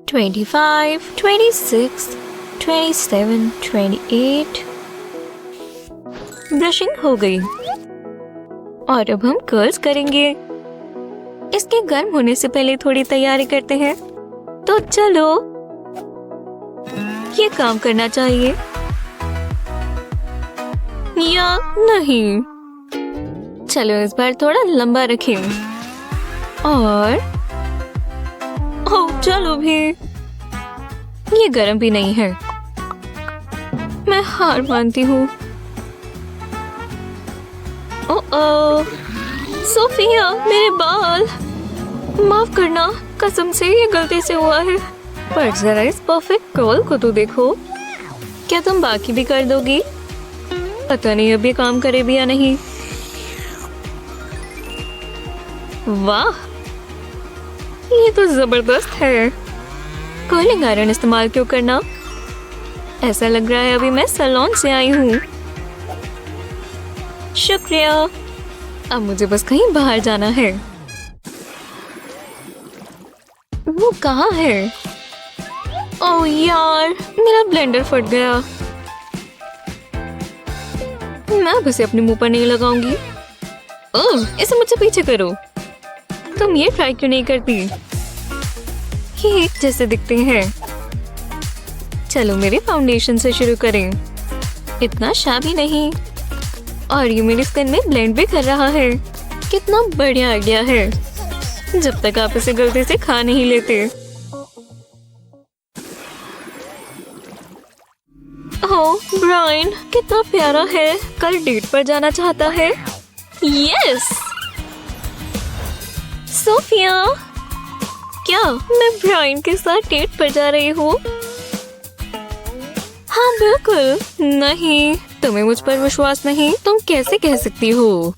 25, 26, 27, 28। ब्रशिंग हो गई और अब हम कर्ल्स करेंगे। इसके गर्म होने से पहले थोड़ी तैयारी करते हैं। तो चलो, ये काम करना चाहिए या नहीं? चलो इस बार थोड़ा लंबा रखें और ओह चलो भी। ये गर्म भी नहीं है। मैं हार मानती हूँ। ओह सोफिया, मेरे बाल। माफ करना, कसम से ये गलती से हुआ है। पर जरा इस परफेक्ट कर्ल को तो देखो। क्या तुम बाकी भी कर दोगी? पता नहीं अब ये काम करे भी या नहीं। वाह, ये तो जबरदस्त है। कर्लिंग आयरन इस्तेमाल क्यों करना? ऐसा लग रहा है अभी मैं सैलून से आई हूँ। शुक्रिया। अब मुझे बस कहीं बाहर जाना है। वो कहाँ है? ओह यार, मेरा ब्लेंडर फट गया। मैं अब इसे अपने मुंह पर नहीं लगाऊंगी। ओह, इसे मुझसे पीछे करो। तुम ये ट्राई क्यों नहीं करती? ये एक जैसे दिखते हैं। चलो मेरे फाउंडेशन से शुरू करें। इतना शाबी नहीं और ये मेरी स्किन में ब्लेंड भी कर रहा है। कितना बढ़िया आइडिया है, जब तक आप इसे गलती से खा नहीं लेते। ओह ब्रायन, कितना प्यारा है। कल डेट पर जाना चाहता है। यस सोफिया, क्या मैं ब्रायन के साथ डेट पर जा रही हूँ? हाँ बिल्कुल। नहीं, तुम्हें मुझ पर विश्वास नहीं। तुम कैसे कह सकती हो?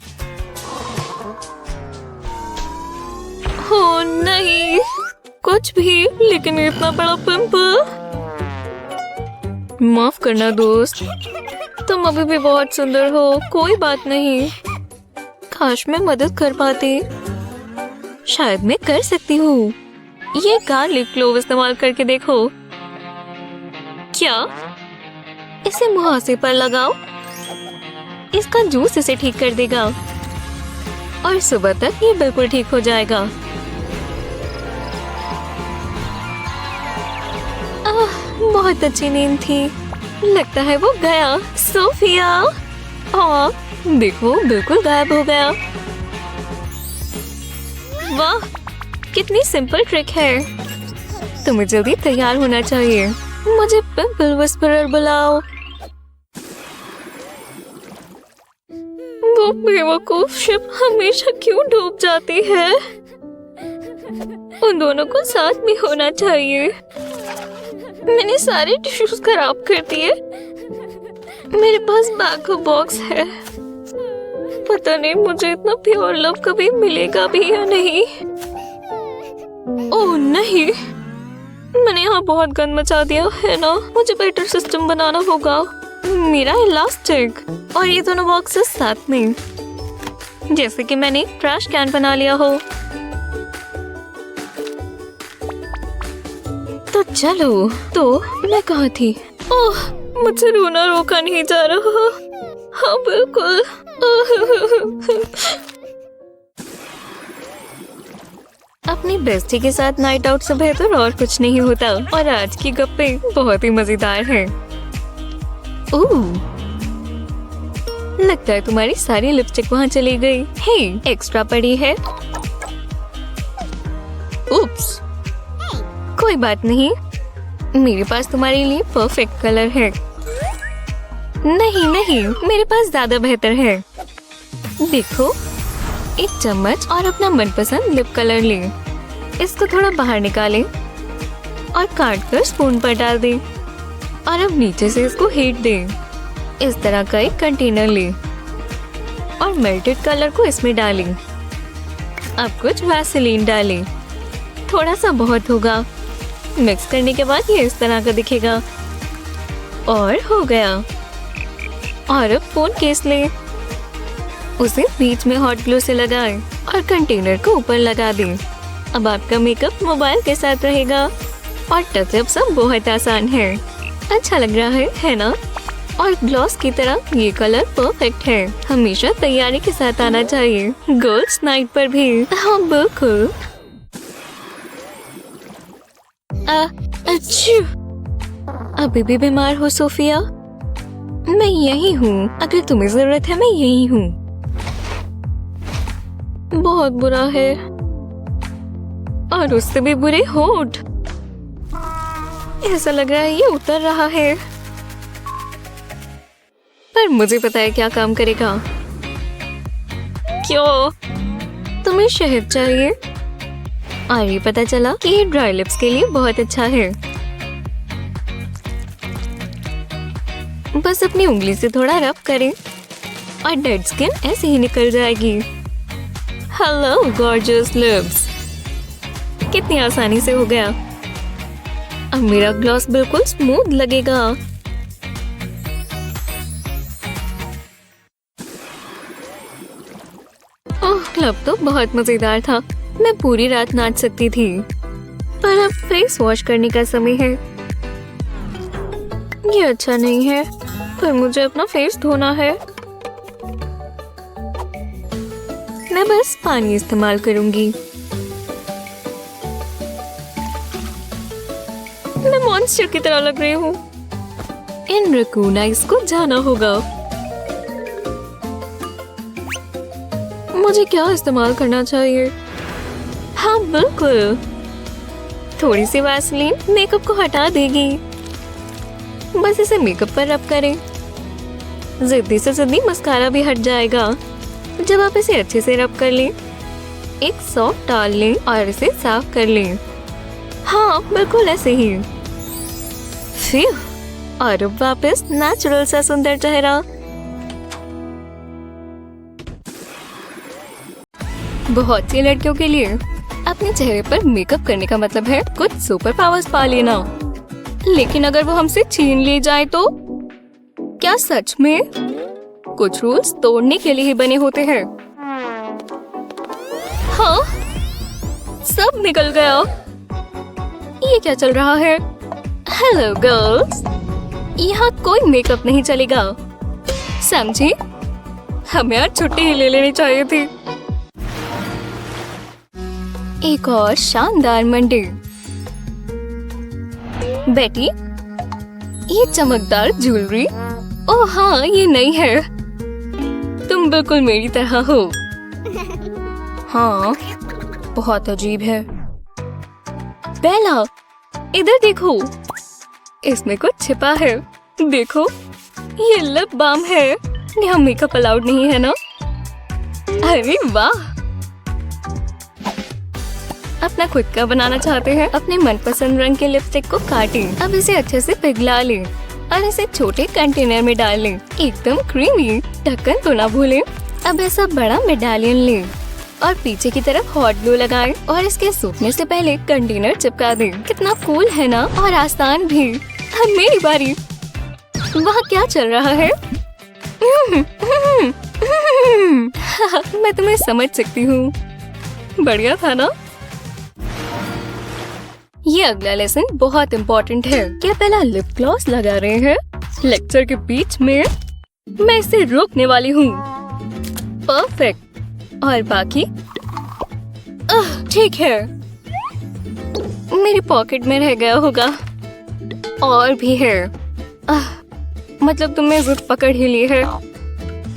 हो नहीं, कुछ भी, लेकिन इतना बड़ा पिंपल। माफ करना दोस्त, तुम अभी भी बहुत सुंदर हो। कोई बात नहीं, काश मैं मदद कर पाती। शायद मैं कर सकती हूँ। ये गार्लिक क्लोव इस्तेमाल करके देखो। क्या? इसे मुहासे पर लगाओ। इसका जूस इसे ठीक कर देगा और सुबह तक ये बिल्कुल ठीक हो जाएगा। बहुत अच्छी नींद थी। लगता है वो गया। सोफिया, देखो बिल्कुल गायब हो गया। वाह, कितनी सिंपल ट्रिक है। तुम्हें जल्दी तैयार होना चाहिए। मुझे पिंपल विस्परर बुलाओ। वो बेवकूफ शिप हमेशा क्यों डूब जाती है? उन दोनों को साथ में होना चाहिए। मैंने सारे टिश्यूज खराब कर दिए। मेरे पास बैकअप बॉक्स है। पता नहीं मुझे इतना प्योर लव कभी मिलेगा भी या नहीं। ओह नहीं, मैंने यहाँ बहुत गंद मचा दिया है ना। मुझे बेटर सिस्टम बनाना होगा। मेरा इलास्टिक और ये दोनों बॉक्सेस साथ में, जैसे कि मैंने एक ट्रैश कैन बना लिया हो। तो चलो, तो मैं कहाँ थी? ओह, मुझे रोना रोका नहीं जा रहा। हाँ बिल्कुल। अपनी बेस्टी के साथ नाइट आउट से बेहतर और कुछ नहीं होता। और आज की गप्पे बहुत ही मजेदार हैं। लगता है तुम्हारी सारी लिपस्टिक वहाँ चली गई। हे, एक्स्ट्रा पड़ी है। उप्स, कोई बात नहीं, मेरे पास तुम्हारे लिए परफेक्ट कलर है। नहीं, मेरे पास ज्यादा बेहतर है। देखो, एक चम्मच और अपना मनपसंद लिप कलर ले। इसको थोड़ा बाहर निकालें और काट कर स्पून पर डाल दें। और अब नीचे से इसको हीट दें। इस तरह का एक कंटेनर लें और मेल्टेड कलर को इसमें डालें। अब कुछ वैसलीन डालें। थोड़ा सा बहुत होगा। मिक्स करने के बाद ये इस तरह का दिखेगा। और हो गया। और अब फोन केस लें। उसे बीच में हॉट ग्लू से लगाएं और कंटेनर को ऊपर लगा दें। अब आपका मेकअप मोबाइल के साथ रहेगा। और टचअप सब बहुत आसान है। अच्छा लग रहा है ना? और ग्लॉस की तरह ये कलर परफेक्ट है। हमेशा तैयारी के साथ आना चाहिए, गर्ल्स नाइट पर भी। हाँ बिल्कुल। अच्छू, अभी भी बीमार हो सोफिया? मैं यही हूँ, अगर तुम्हें जरूरत है मैं यही हूँ। बहुत बुरा है। और उससे भी बुरे होंठ। ऐसा लग रहा है ये उतर रहा है। पर मुझे पता है क्या काम करेगा। क्यों? तुम्हें शहद चाहिए? और ये पता चला कि ये ड्राई लिप्स के लिए बहुत अच्छा है। बस अपनी उंगली से थोड़ा रब करें और डेड स्किन ऐसे ही निकल जाएगी। हेलो गॉर्जियस लिप्स, कितनी आसानी से हो गया। अब मेरा ग्लॉस बिल्कुल स्मूथ लगेगा। ओह, क्लब तो बहुत मजेदार था। मैं पूरी रात नाच सकती थी। पर अब फेस वॉश करने का समय है। ये अच्छा नहीं है, पर मुझे अपना फेस धोना है। मैं बस पानी इस्तेमाल करूंगी। मैं मॉन्स्टर की तरह लग रही हूँ। इन रकून आइस को जाना होगा। मुझे क्या इस्तेमाल करना चाहिए? हाँ बिल्कुल, थोड़ी सी वैसलीन मेकअप को हटा देगी। बस इसे मेकअप पर रब करें। जिद्दी से जिद्दी मस्कारा भी हट जाएगा जब आप इसे अच्छे से रब कर लें। एक सॉफ्ट टाल लें और इसे साफ कर लें। हाँ बिल्कुल ऐसे ही। फिर और अब वापस नेचुरल सा सुंदर चेहरा। बहुत सी लड़कियों के लिए अपने चेहरे पर मेकअप करने का मतलब है कुछ सुपर पावर्स पा लेना। लेकिन अगर वो हमसे छीन ली जाए तो? क्या सच में? कुछ रूल्स तोड़ने के लिए ही बने होते हैं। हाँ, सब निकल गया। ये क्या चल रहा है? हेलो गर्ल्स, यहाँ कोई मेकअप नहीं चलेगा, समझी? हमें आज छुट्टी ही ले लेनी चाहिए थी। एक और शानदार मंडे। बेटी, ये चमकदार ज्वेलरी, ओह हाँ, ये नई है। तुम बिल्कुल मेरी तरह हो। हाँ, बहुत अजीब है। बेला, इधर देखो, इसमें कुछ छिपा है। देखो, ये लिप बाम है। यहाँ मेकअप अलाउड नहीं है ना? अरे वाह, अपना खुद का बनाना चाहते हैं? अपने मनपसंद रंग के लिपस्टिक को काटें। अब इसे अच्छे से पिघला लें और इसे छोटे कंटेनर में डाल लें। एकदम क्रीमी। ढक्कन तो ना भूलें। अब ऐसा बड़ा मेडालियन लें और पीछे की तरफ हॉट ग्लू लगाएं और इसके सूखने से पहले कंटेनर चिपका दें। कितना कूल है ना, और आसान भी। अब मेरी बारी। वहाँ क्या चल रहा है? मैं तुम्हें समझ सकती हूँ। बढ़िया था ना? ये अगला लेसन बहुत इम्पोर्टेंट है। क्या पहला लिप ग्लॉस लगा रहे हैं? लेक्चर के बीच में मैं इसे रोकने वाली हूँ। परफेक्ट। और बाकी? ठीक है, मेरी पॉकेट में रह गया होगा। और भी है। मतलब तुमने जिद पकड़ ही ली है।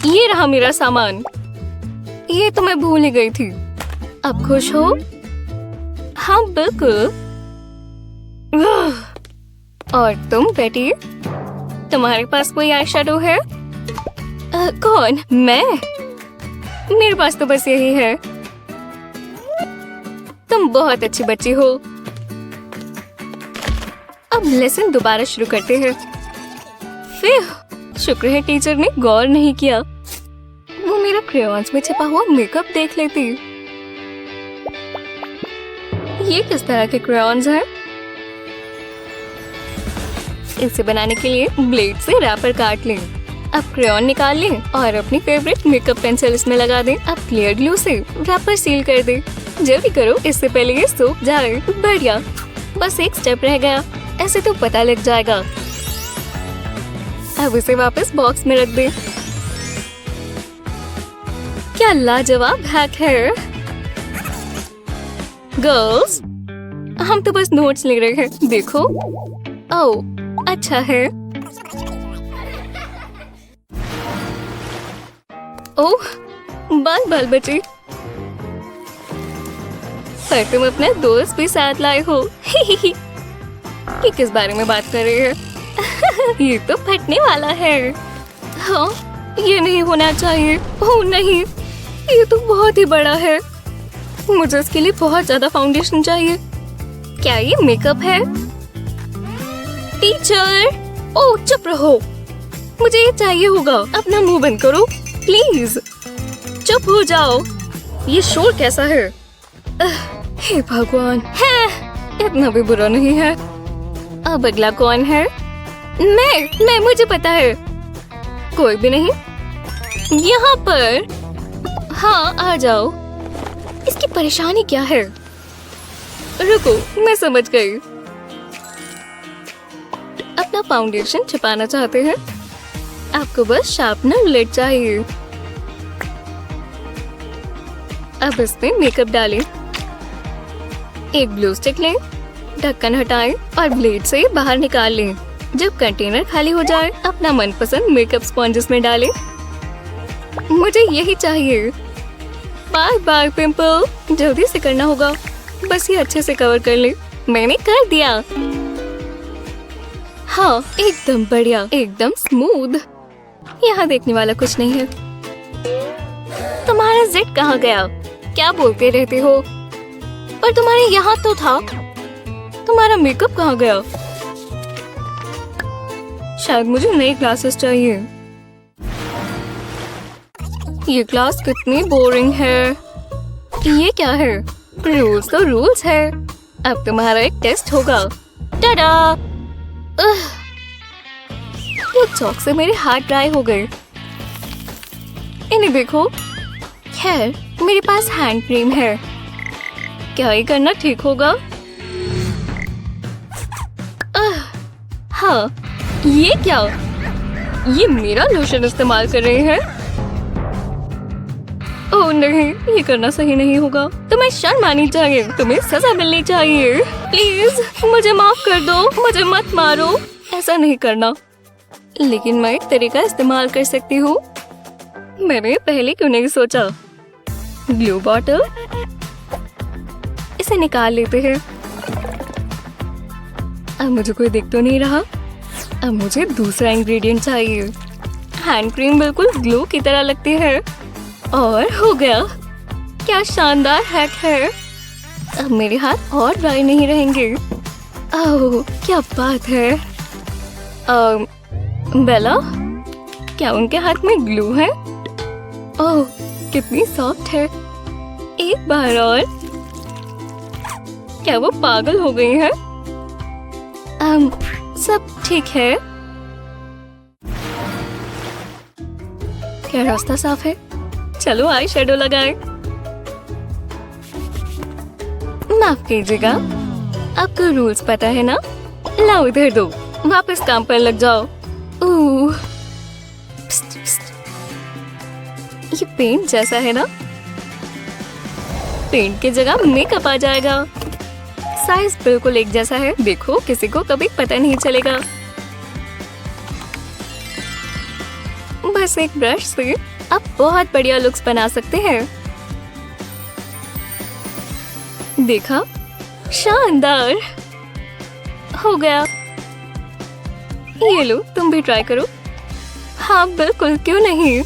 ये रहा मेरा सामान। ये तो मैं भूल ही गई थी। अब खुश हो? हाँ बिल्कुल। और तुम बेटी, तुम्हारे पास कोई आई शैडो है? कौन? मैं? मेरे पास तो बस यही है। तुम बहुत अच्छी बच्ची हो। अब लेसन दोबारा शुरू करते हैं। फिर शुक्र है टीचर ने गौर नहीं किया। वो मेरा क्रेयॉन्स में छिपा हुआ मेकअप देख लेती। ये किस तरह के क्रेयॉन्स हैं? इसे बनाने के लिए ब्लेड से रैपर काट लें। अब क्रेयॉन निकाल लें और अपनी फेवरेट मेकअप पेंसिल इसमें लगा दें। अब क्लियर ग्लू से रैपर सील कर दें। जल्दी करो, इससे पहले ये सूख जाए। बढ़िया, बस एक स्टेप रह गया। ऐसे तो पता लग जाएगा। अब इसे वापस बॉक्स में रख दें। क्या लाजवाब हैक है। गर्ल्स, हम तो बस नोट्स ले रहे हैं। देखो। ओह, अच्छा है। ओह, बाल बचे। पर तुम अपना दोस्त भी साथ लाए हो। ये किस बारे में बात कर रहे हैं? ये तो फटने वाला है। हाँ, ये नहीं होना चाहिए। ओह नहीं, ये तो बहुत ही बड़ा है। मुझे इसके लिए बहुत ज्यादा फाउंडेशन चाहिए। क्या ये मेकअप है? टीचर, ओह चुप रहो। मुझे ये चाहिए होगा। अपना मुंह बंद करो प्लीज। चुप हो जाओ। ये शोर कैसा है? हे भगवान, है इतना भी बुरा नहीं है। अब अगला कौन है? मैं मुझे पता है। कोई भी नहीं यहाँ पर। हाँ आ जाओ। इसकी परेशानी क्या है? रुको, मैं समझ गई। अपना फाउंडेशन छिपाना चाहते हैं? आपको बस शार्पनर लेड चाहिए। अब इसमें मेकअप डालें। एक ग्लू स्टिक लें, ढक्कन हटाएं और ब्लेड से बाहर निकाल लें। जब कंटेनर खाली हो जाए, अपना मनपसंद मेकअप स्पॉन्ज इसमें डालें। मुझे यही चाहिए। बाय बाय पिंपल, जल्दी से करना होगा। बस ये अच्छे से कवर कर ले। मैंने कर दिया। हाँ, एकदम बढ़िया, एकदम स्मूथ। यहाँ देखने वाला कुछ नहीं है। तुम्हारा जिड कहाँ गया? क्या बोलते रहते हो? पर तुम्हारे यहाँ तो था। तुम्हारा मेकअप कहाँ गया? शायद मुझे नई क्लासेस चाहिए। ये क्लास कितनी बोरिंग है। ये क्या है? रूल्स तो रूल्स है। अब तुम्हारा एक टेस्ट होगा। टाडा! ये चौक से मेरे हाथ ड्राई हो गए। इन्हें देखो। खैर, मेरे पास हैंड क्रीम है। क्या ये करना ठीक होगा? हाँ, ये क्या? ये मेरा लोशन इस्तेमाल कर रहे हैं? ओह नहीं, ये करना सही नहीं होगा। तुम्हें शर्म आनी चाहिए, तुम्हें सजा मिलनी चाहिए। प्लीज मुझे माफ कर दो, मुझे मत मारो। ऐसा नहीं करना। लेकिन मैं एक तरीका इस्तेमाल कर सकती हूँ। मैंने पहले क्यों नहीं सोचा? ग्लू बॉटल, इसे निकाल लेते हैं। अब मुझे कोई दिख तो नहीं रहा। अब मुझे दूसरा इंग्रेडिएंट चाहिए। हैंड क्रीम बिल्कुल ग्लू की तरह लगती है। और हो गया। क्या शानदार हैक है। अब मेरे हाथ और ड्राई नहीं रहेंगे। ओह क्या बात है। बेला, क्या उनके हाथ में ग्लू है? ओह कितनी सॉफ्ट है। एक बार और। क्या वो पागल हो गई है? सब ठीक है। क्या रास्ता साफ है? चलो आई शेडो लगाए। माफ कीजिएगा, आपको रूल्स पता है ना? लाओ इधर दो, वापस काम पर लग जाओ। पिस्ट, पिस्ट। ये पेंट जैसा है ना? पेंट की जगह मेकअप आ जाएगा। साइज बिल्कुल एक जैसा है। देखो किसी को कभी पता नहीं चलेगा। बस एक ब्रश से आप बहुत बढ़िया लुक्स बना सकते हैं। देखा? शानदार हो गया। ये लो, तुम भी ट्राई करो। हाँ बिल्कुल, क्यों नहीं।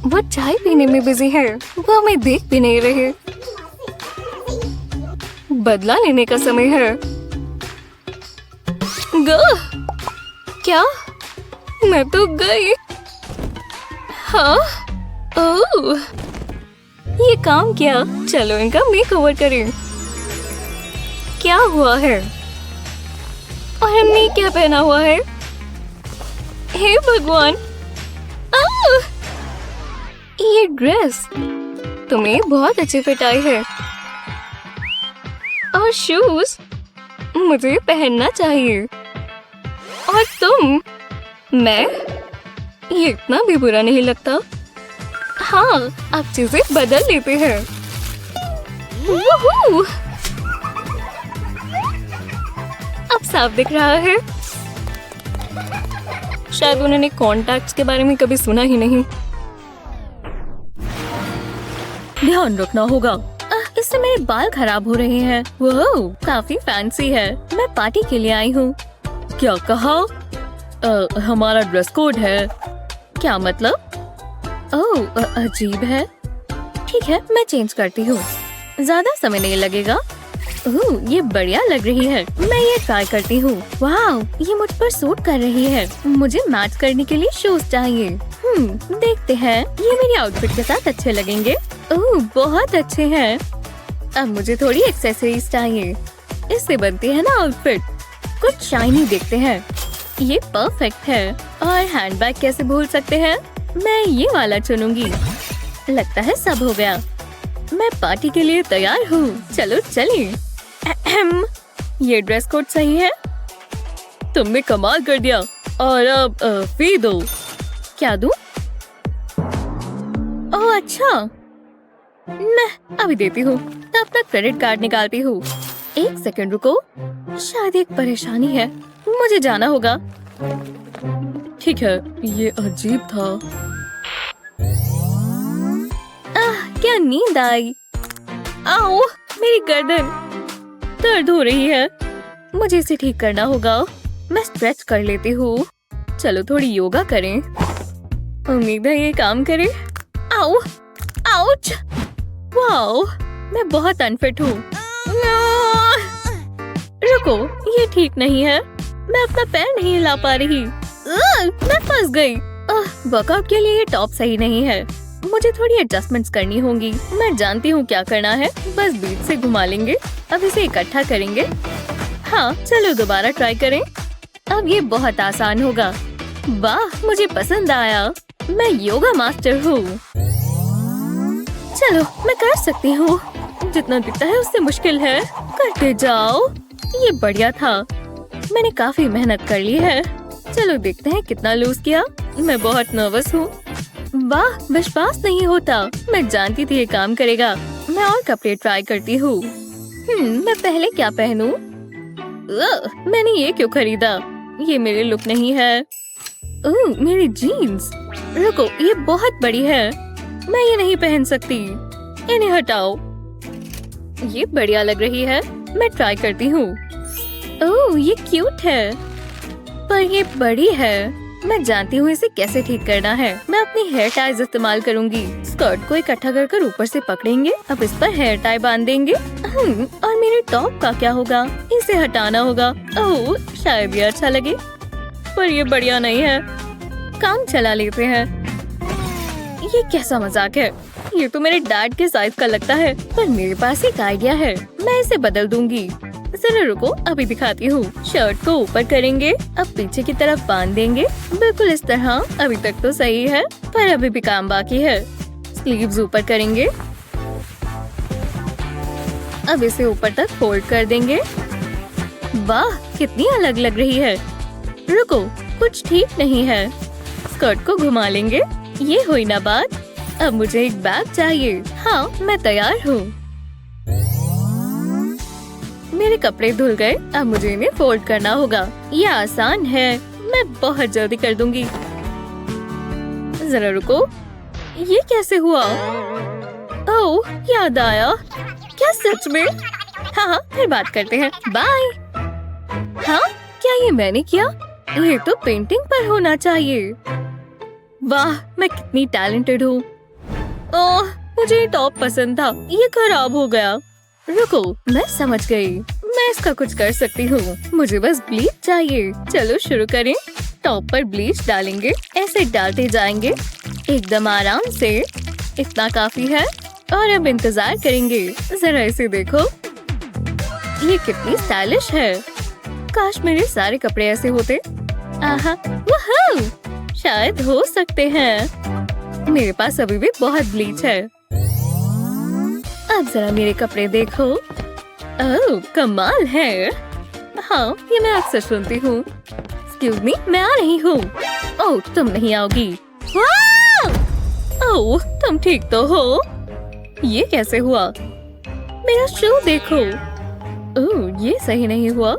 वो चाय पीने में बिजी है, वो हमें देख भी नहीं रहे। बदला लेने का समय है। क्या? मैं तो गई। हाँ? ओह, ये काम किया। चलो इनका मेकओवर करें। क्या हुआ है? और हमने क्या पहना हुआ है? हे भगवान! ये ड्रेस तुम्हें बहुत अच्छी फिट आई है। और शूज मुझे पहनना चाहिए। और तुम? मैं? ये इतना भी बुरा नहीं लगता। हाँ, अब चीजें बदल लेते हैं। वूहू! अब साफ दिख रहा है। शायद उन्होंने कॉन्टैक्ट्स के बारे में कभी सुना ही नहीं। ध्यान रखना होगा। इससे मेरे बाल खराब हो रहे हैं। वो काफी फैंसी है। मैं पार्टी के लिए आई हूँ। क्या कहा? हमारा ड्रेस कोड है। क्या मतलब? ओह अजीब है। ठीक है, मैं चेंज करती हूँ। ज्यादा समय नहीं लगेगा। ओह ये बढ़िया लग रही है। मैं ये ट्राई करती हूँ। वाह, ये मुझ पर सूट कर रही है। मुझे मैच करने के लिए शूज चाहिए। देखते हैं, ये मेरी आउटफिट के साथ अच्छे लगेंगे। ओह बहुत अच्छे हैं। अब मुझे थोड़ी एक्सेसरीज चाहिए। इससे बनती है ना आउटफिट। कुछ शाइनी देखते हैं। ये परफेक्ट है। और हैंडबैग कैसे भूल सकते हैं? मैं ये वाला चुनूंगी। लगता है सब हो गया। मैं पार्टी के लिए तैयार हूँ। चलो चलिए। ये ड्रेस कोड सही है। तुमने कमाल कर दिया। और अब फी दो। क्या दूं? ओह अच्छा, मैं अभी देती हूँ। तब तक क्रेडिट कार्ड निकालती हूँ। एक सेकंड रुको, शायद एक परेशानी है। मुझे जाना होगा। ठीक है, ये अजीब था। क्या नींद आई। आओ, मेरी गर्दन दर्द हो रही है। मुझे इसे ठीक करना होगा। मैं स्ट्रेच कर लेती हूँ। चलो थोड़ी योगा करें। उम्मीद है ये काम करे। आओ, आउच! वाओ, मैं बहुत अनफिट हूँ। रुको, ये ठीक नहीं है। मैं अपना पैर नहीं हिला पा रही। मैं फंस गई। वर्कआउट के लिए ये टॉप सही नहीं है। मुझे थोड़ी एडजस्टमेंट्स करनी होंगी। मैं जानती हूँ क्या करना है। बस बीच से घुमा लेंगे। अब इसे इकट्ठा करेंगे। हाँ, चलो दोबारा ट्राई करें। अब ये बहुत आसान होगा। वाह, मुझे पसंद आया। मैं योगा मास्टर हूँ। चलो, मैं कर सकती हूँ। जितना दिखता है उससे मुश्किल है। करते जाओ। ये बढ़िया था। मैंने काफी मेहनत कर ली है। चलो देखते हैं कितना लूज किया। मैं बहुत नर्वस हूँ। वाह, विश्वास नहीं होता। मैं जानती थी ये काम करेगा। मैं और कपड़े ट्राई करती हूँ। मैं पहले क्या पहनूं? मैंने ये क्यों खरीदा? ये मेरे लुक नहीं है। मेरी जीन्स। रुको, ये बहुत बड़ी है। मैं ये नहीं पहन सकती। इन्हें हटाओ। ये बढ़िया लग रही है। मैं ट्राई करती हूँ। ओह, ये क्यूट है, पर ये बड़ी है। मैं जानती हूँ इसे कैसे ठीक करना है। मैं अपनी हेयर टाइज इस्तेमाल करूँगी। स्कर्ट को इकट्ठा कर ऊपर से पकड़ेंगे। अब इस पर हेयर टाई बांध देंगे। और मेरे टॉप का क्या होगा? इसे हटाना होगा। ओह, शायद ये अच्छा लगे, पर ये बढ़िया नहीं है। काम चला लेते हैं। ये कैसा मजाक है? ये तो मेरे डैड के साइज का लगता है, पर मेरे पास एक आइडिया है। मैं इसे बदल दूंगी। जरा रुको, अभी दिखाती हूँ। शर्ट को ऊपर करेंगे, अब पीछे की तरफ बांध देंगे, बिल्कुल इस तरह। अभी तक तो सही है, पर अभी भी काम बाकी है। स्लीव्स ऊपर करेंगे, अब इसे ऊपर तक फोल्ड कर देंगे। वाह, कितनी अलग लग रही है। रुको, कुछ ठीक नहीं है। स्कर्ट को घुमा लेंगे। ये हुई ना बात। अब मुझे एक बैग चाहिए। हाँ, मैं तैयार हूँ। मेरे कपड़े धुल गए। अब मुझे इन्हें फोल्ड करना होगा। ये आसान है, मैं बहुत जल्दी कर दूंगी। जरा रुको, ये कैसे हुआ? ओह, याद आया। क्या सच में? हाँ, फिर बात करते हैं। बाय। हाँ, क्या ये मैंने किया? ये तो पेंटिंग पर होना चाहिए। वाह, मैं कितनी टैलेंटेड हूँ। ओह, मुझे ये टॉप पसंद था, ये खराब हो गया। रुको, मैं समझ गई। मैं इसका कुछ कर सकती हूँ। मुझे बस ब्लीच चाहिए। चलो शुरू करें। टॉप पर ब्लीच डालेंगे, ऐसे डालते जाएंगे एकदम आराम से। इतना काफी है। और अब इंतजार करेंगे। जरा इसे देखो, ये कितनी स्टाइलिश है। काश मेरे सारे कपड़े ऐसे होते। आहा, वहाउ, शायद हो सकते हैं। मेरे पास अभी भी बहुत ब्लीच है। अब जरा मेरे कपड़े देखो। ओह, कमाल है। हाँ, ये मैं अक्सर सुनती हूँ। एक्सक्यूज मी, मैं आ रही हूँ। ओह, तुम नहीं आओगी। ओह, तुम ठीक तो हो? ये कैसे हुआ? मेरा शू देखो। ओह, ये सही नहीं हुआ।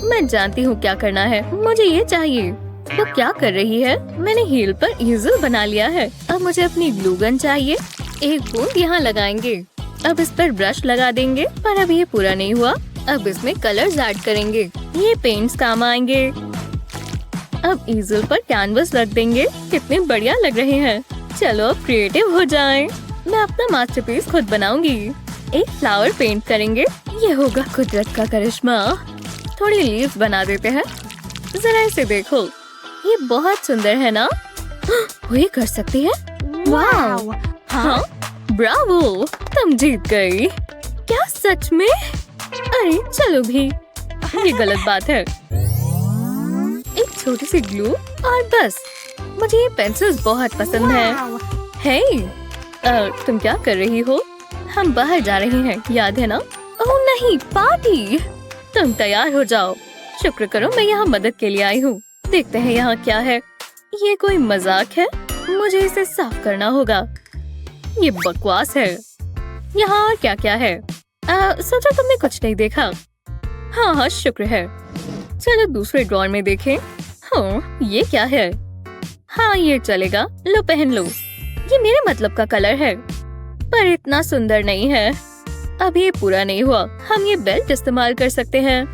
मैं जानती हूँ क्या करना है। मुझे ये चाहिए। वो क्या कर रही है? मैंने हील पर ईजल बना लिया है। अब मुझे अपनी ग्लू गन चाहिए। एक बूंद यहाँ लगाएंगे। अब इस पर ब्रश लगा देंगे, पर अब ये पूरा नहीं हुआ। अब इसमें कलर्स ऐड करेंगे। ये पेंट्स काम आएंगे। अब ईजल पर कैनवस रख देंगे। कितने बढ़िया लग रहे हैं। चलो अब क्रिएटिव हो जाएं। मैं अपना मास्टरपीस खुद बनाऊंगी। एक फ्लावर पेंट करेंगे। ये होगा कुदरत का करिश्मा। थोड़ी लीव्स बना देते हैं। जरा इसे देखो, ये बहुत सुंदर है ना? वो ये कर सकती है। वाव! हाँ, ब्रावो! तुम जीत गई। क्या सच में? अरे चलो भी, ये गलत बात है। एक छोटी सी ग्लू और बस। मुझे ये पेंसिल्स बहुत पसंद है। हे, तुम क्या कर रही हो? हम बाहर जा रहे हैं, याद है ना? ओह नहीं, पार्टी! तुम तैयार हो जाओ। शुक्र करो मैं यहाँ मदद के लिए आई हूँ। देखते हैं यहाँ क्या है। ये कोई मजाक है? मुझे इसे साफ करना होगा। ये बकवास है। यहाँ और क्या क्या है? सोचा तुमने कुछ नहीं देखा। हाँ हाँ, शुक्र है। चलो दूसरे ड्रॉर में देखें। हाँ, ये क्या है? हाँ, ये चलेगा। लो पहन लो। ये मेरे मतलब का कलर है, पर इतना सुंदर नहीं है। अब ये पूरा नहीं हुआ। हम ये बेल्ट इस्तेमाल कर सकते हैं।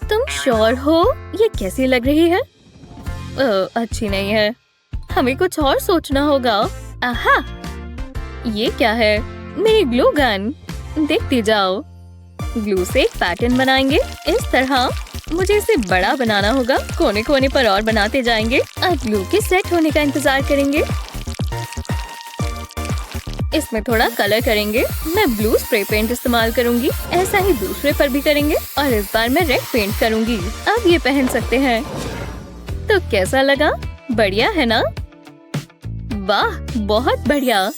तुम श्योर हो? ये कैसी लग रही है? अच्छी नहीं है। हमें कुछ और सोचना होगा। आहा, ये क्या है? मेरी ग्लू गन। देखती जाओ। ग्लू से एक पैटर्न बनाएंगे इस तरह। मुझे इसे बड़ा बनाना होगा। कोने कोने पर और बनाते जाएंगे। अब ग्लू के सेट होने का इंतजार करेंगे। इसमें थोड़ा कलर करेंगे। मैं ब्लू स्प्रे पेंट इस्तेमाल करूंगी। ऐसा ही दूसरे पर भी करेंगे और इस बार मैं रेड पेंट करूंगी। अब ये पहन सकते हैं। तो कैसा लगा? बढ़िया है ना? वाह, बहुत बढ़िया।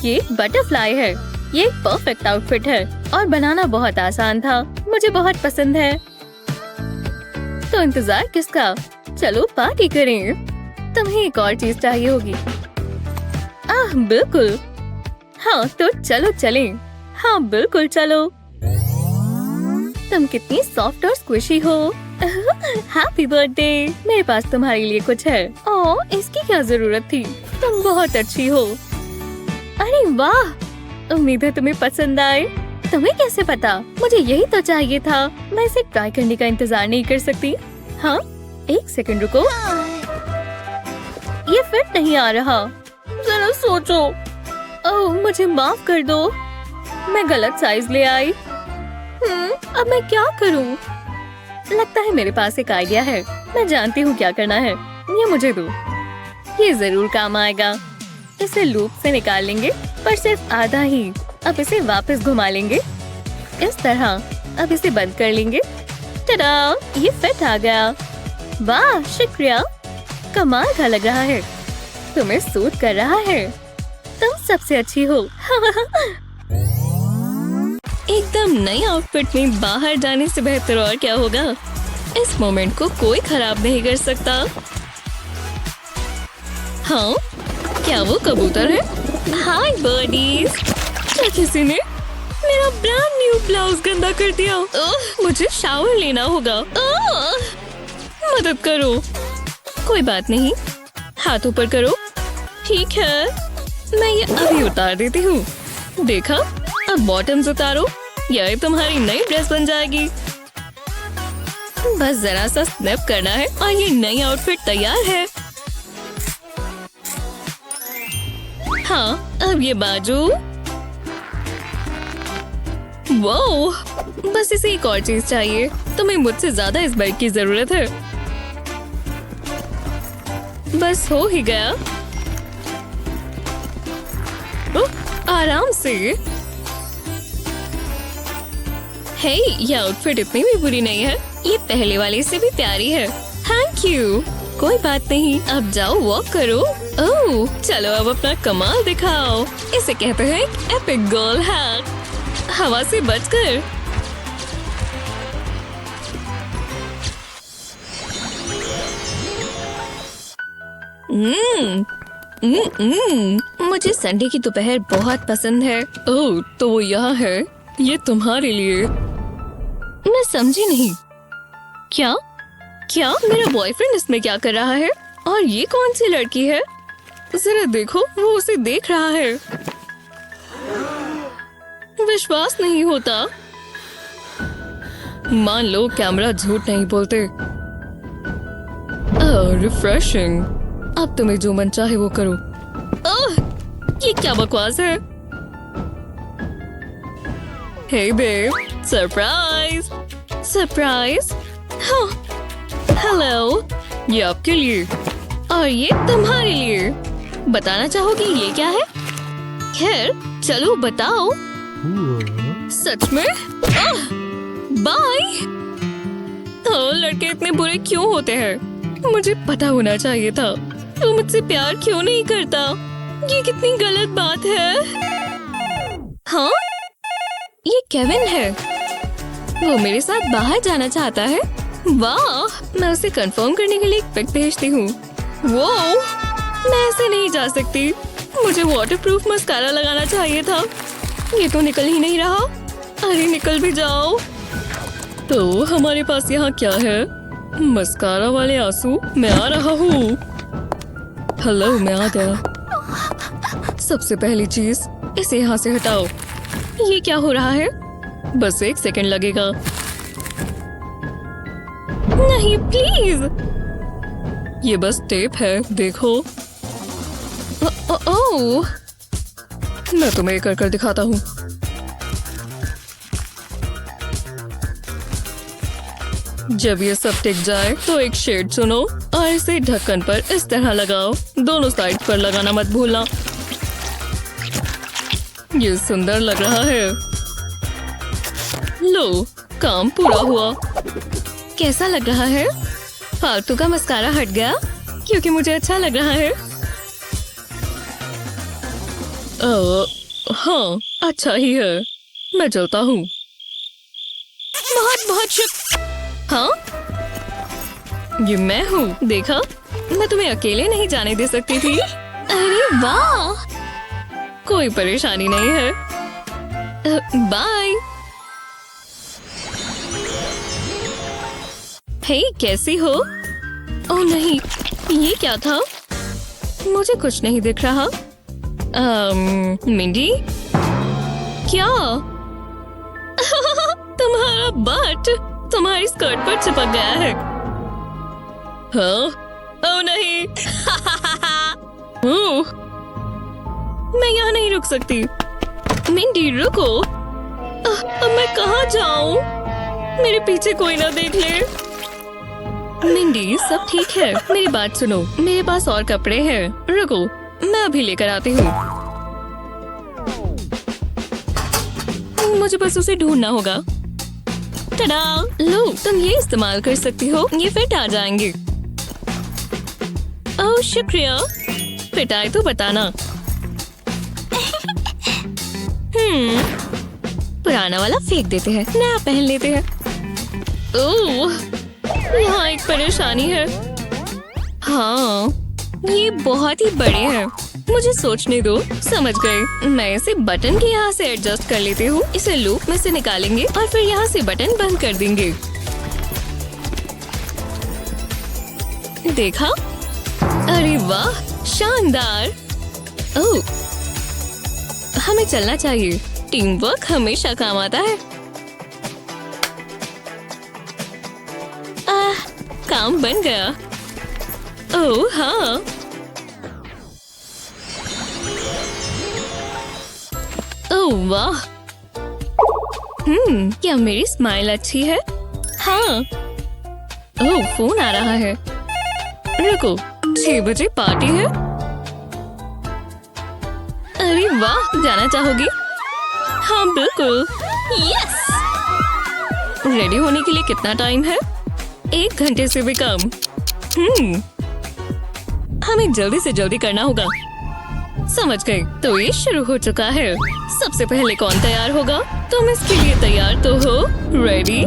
ये बटरफ्लाई है। ये एक परफेक्ट आउटफिट है और बनाना बहुत आसान था। मुझे बहुत पसंद है। तो इंतजार किसका? चलो पार्टी करें। तुम्हें एक और चीज चाहिए होगी। बिल्कुल। हाँ तो चलो चलें। हाँ बिल्कुल चलो। तुम कितनी सॉफ्ट और स्क्विशी हो। Happy birthday. मेरे पास तुम्हारे लिए कुछ है। ओह, इसकी क्या जरूरत थी। तुम बहुत अच्छी हो। अरे वाह, उम्मीद है तुम्हें पसंद आए। तुम्हें कैसे पता? मुझे यही तो चाहिए था। मैं इसे ट्राई करने का इंतजार नहीं कर सकती। हाँ, एक सेकंड रुको। ये फिट नहीं आ रहा। जरा सोचो। ओह, मुझे माफ कर दो। मैं गलत साइज ले आई। अब मैं क्या करूं? लगता है मेरे पास एक आइडिया है। मैं जानती हूँ क्या करना है। ये मुझे दो। ये जरूर काम आएगा। इसे लूप से निकाल लेंगे, पर सिर्फ आधा ही। अब इसे वापस घुमा लेंगे इस तरह। अब इसे बंद कर लेंगे। टडा, ये फिट आ गया। वाह, शुक्रिया। कमाल का लग रहा है। तुम्हें सूट कर रहा है। तुम सबसे अच्छी हो। एकदम नई आउटफिट में बाहर जाने से बेहतर और क्या होगा। इस मोमेंट को कोई खराब नहीं कर सकता। हाँ, क्या वो कबूतर है? हाय बर्डीज। क्या किसी ने मेरा ब्रांड न्यू ब्लाउज गंदा कर दिया? मुझे शावर लेना होगा। मदद करो। कोई बात नहीं, हाथ ऊपर करो। ठीक है, मैं ये अभी उतार देती हूँ। देखा, अब बॉटम्स उतारो। यह तुम्हारी नई ड्रेस बन जाएगी। बस जरा सा स्नैप करना है और ये नई आउटफिट तैयार है। हाँ, अब ये बाजू। वाओ, बस इसे एक और चीज चाहिए। तुम्हें मुझसे ज्यादा इस बैग की जरूरत है। बस हो ही गया। आराम से। हे, ये आउटफिट इतनी भी बुरी नहीं है। ये पहले वाले से भी प्यारी है। Thank you. कोई बात नहीं, अब जाओ वॉक करो। ओह, चलो अब अपना कमाल दिखाओ। इसे कहते हैं एक एपिक गर्ल हैक। हवा से बचकर। मुझे संडे की दोपहर बहुत पसंद है। ओह, तो वो यहाँ है। ये तुम्हारे लिए। मैं समझी नहीं। क्या क्या मेरा बॉयफ्रेंड इसमें क्या कर रहा है? और ये कौन सी लड़की है? जरा देखो, वो उसे देख रहा है। विश्वास नहीं होता। मान लो कैमरा झूठ नहीं बोलते। रिफ्रेशिंग। अब तुम्हें जो मन चाहे वो करो। ये क्या बकवास है? हे बेब, सरप्राइज। सरप्राइज? हाँ, हेलो। ये आपके लिए और ये तुम्हारे लिए। बताना चाहोगी ये क्या है? खैर, चलो बताओ। सच में? बाय। लड़के इतने बुरे क्यों होते हैं? मुझे पता होना चाहिए था। तू मुझसे प्यार क्यों नहीं करता? ये कितनी गलत बात है। हाँ, ये केविन है। वो मेरे साथ बाहर जाना चाहता है। वाह, मैं उसे कंफर्म करने के लिए एक पिक भेजती हूँ। वो, मैं ऐसे नहीं जा सकती। मुझे वाटरप्रूफ मस्कारा लगाना चाहिए था। ये तो निकल ही नहीं रहा। अरे निकल भी जाओ। तो हमारे पास यहाँ क्या है? मस्कारा वाले आंसू। मैं आ रहा हूँ। हेलो, मैं आ गया। सबसे पहली चीज, इसे यहाँ से हटाओ। ये क्या हो रहा है? बस एक सेकंड लगेगा। नहीं प्लीज। ये बस टेप है, देखो। ओह, मैं तुम्हें कर कर दिखाता हूँ। जब ये सब टिक जाए तो एक शेड चुनो और इसे ढक्कन पर इस तरह लगाओ। दोनों साइड पर लगाना मत भूलना। ये सुंदर लग रहा है। लो, काम पूरा हुआ। कैसा लग रहा है? फालतू का मस्कारा हट गया क्योंकि मुझे अच्छा लग रहा है। हाँ, अच्छा ही है। मैं चलता हूँ। बहुत बहुत शुक्रिया। हाँ, ये मैं हूँ, देखा? मैं तुम्हें अकेले नहीं जाने दे सकती थी। अरे वाह, कोई परेशानी नहीं है। बाय। हे, कैसी हो? ओह नहीं, ये क्या था? मुझे कुछ नहीं दिख रहा। मिंडी, क्या? तुम्हारा बट तुम्हारी स्कर्ट पर चिपक गया है। हाँ? ओह नहीं। मैं यहाँ नहीं रुक सकती। मिंडी रुको। अब मैं कहाँ जाऊँ? मेरे पीछे कोई ना देख ले। मिंडी, सब ठीक है, मेरी बात सुनो। मेरे पास और कपड़े हैं, रुको, मैं अभी लेकर आती हूँ। मुझे बस उसे ढूंढना होगा। टडा! लो, तुम ये इस्तेमाल कर सकती हो, ये फिट आ जाएंगे। ओह शुक्रिया। फिट आए तो बताना। पुराना वाला फेंक देते हैं, नया पहन लेते हैं। ओह, यहाँ एक परेशानी है। हाँ, ये बहुत ही बड़े हैं। मुझे सोचने दो। समझ गए, मैं इसे बटन के यहाँ से एडजस्ट कर लेती हूँ। इसे लूप में से निकालेंगे और फिर यहाँ से बटन बंद कर देंगे। देखा? अरे वाह, शानदार। ओह, हमें चलना चाहिए। टीम वर्क हमेशा काम आता है। काम बन गया। ओह हाँ, ओह वाह। क्या मेरी स्माइल अच्छी है? हाँ। ओह, फोन आ रहा है। रुको, 6 बजे पार्टी है। अरे वाह, जाना चाहोगी? हाँ बिल्कुल। यस। रेडी होने के लिए कितना टाइम है? 1 घंटे से भी कम। हमें जल्दी से जल्दी करना होगा। समझ गए, तो ये शुरू हो चुका है। सबसे पहले कौन तैयार होगा? तुम इसके लिए तैयार तो हो? रेडी,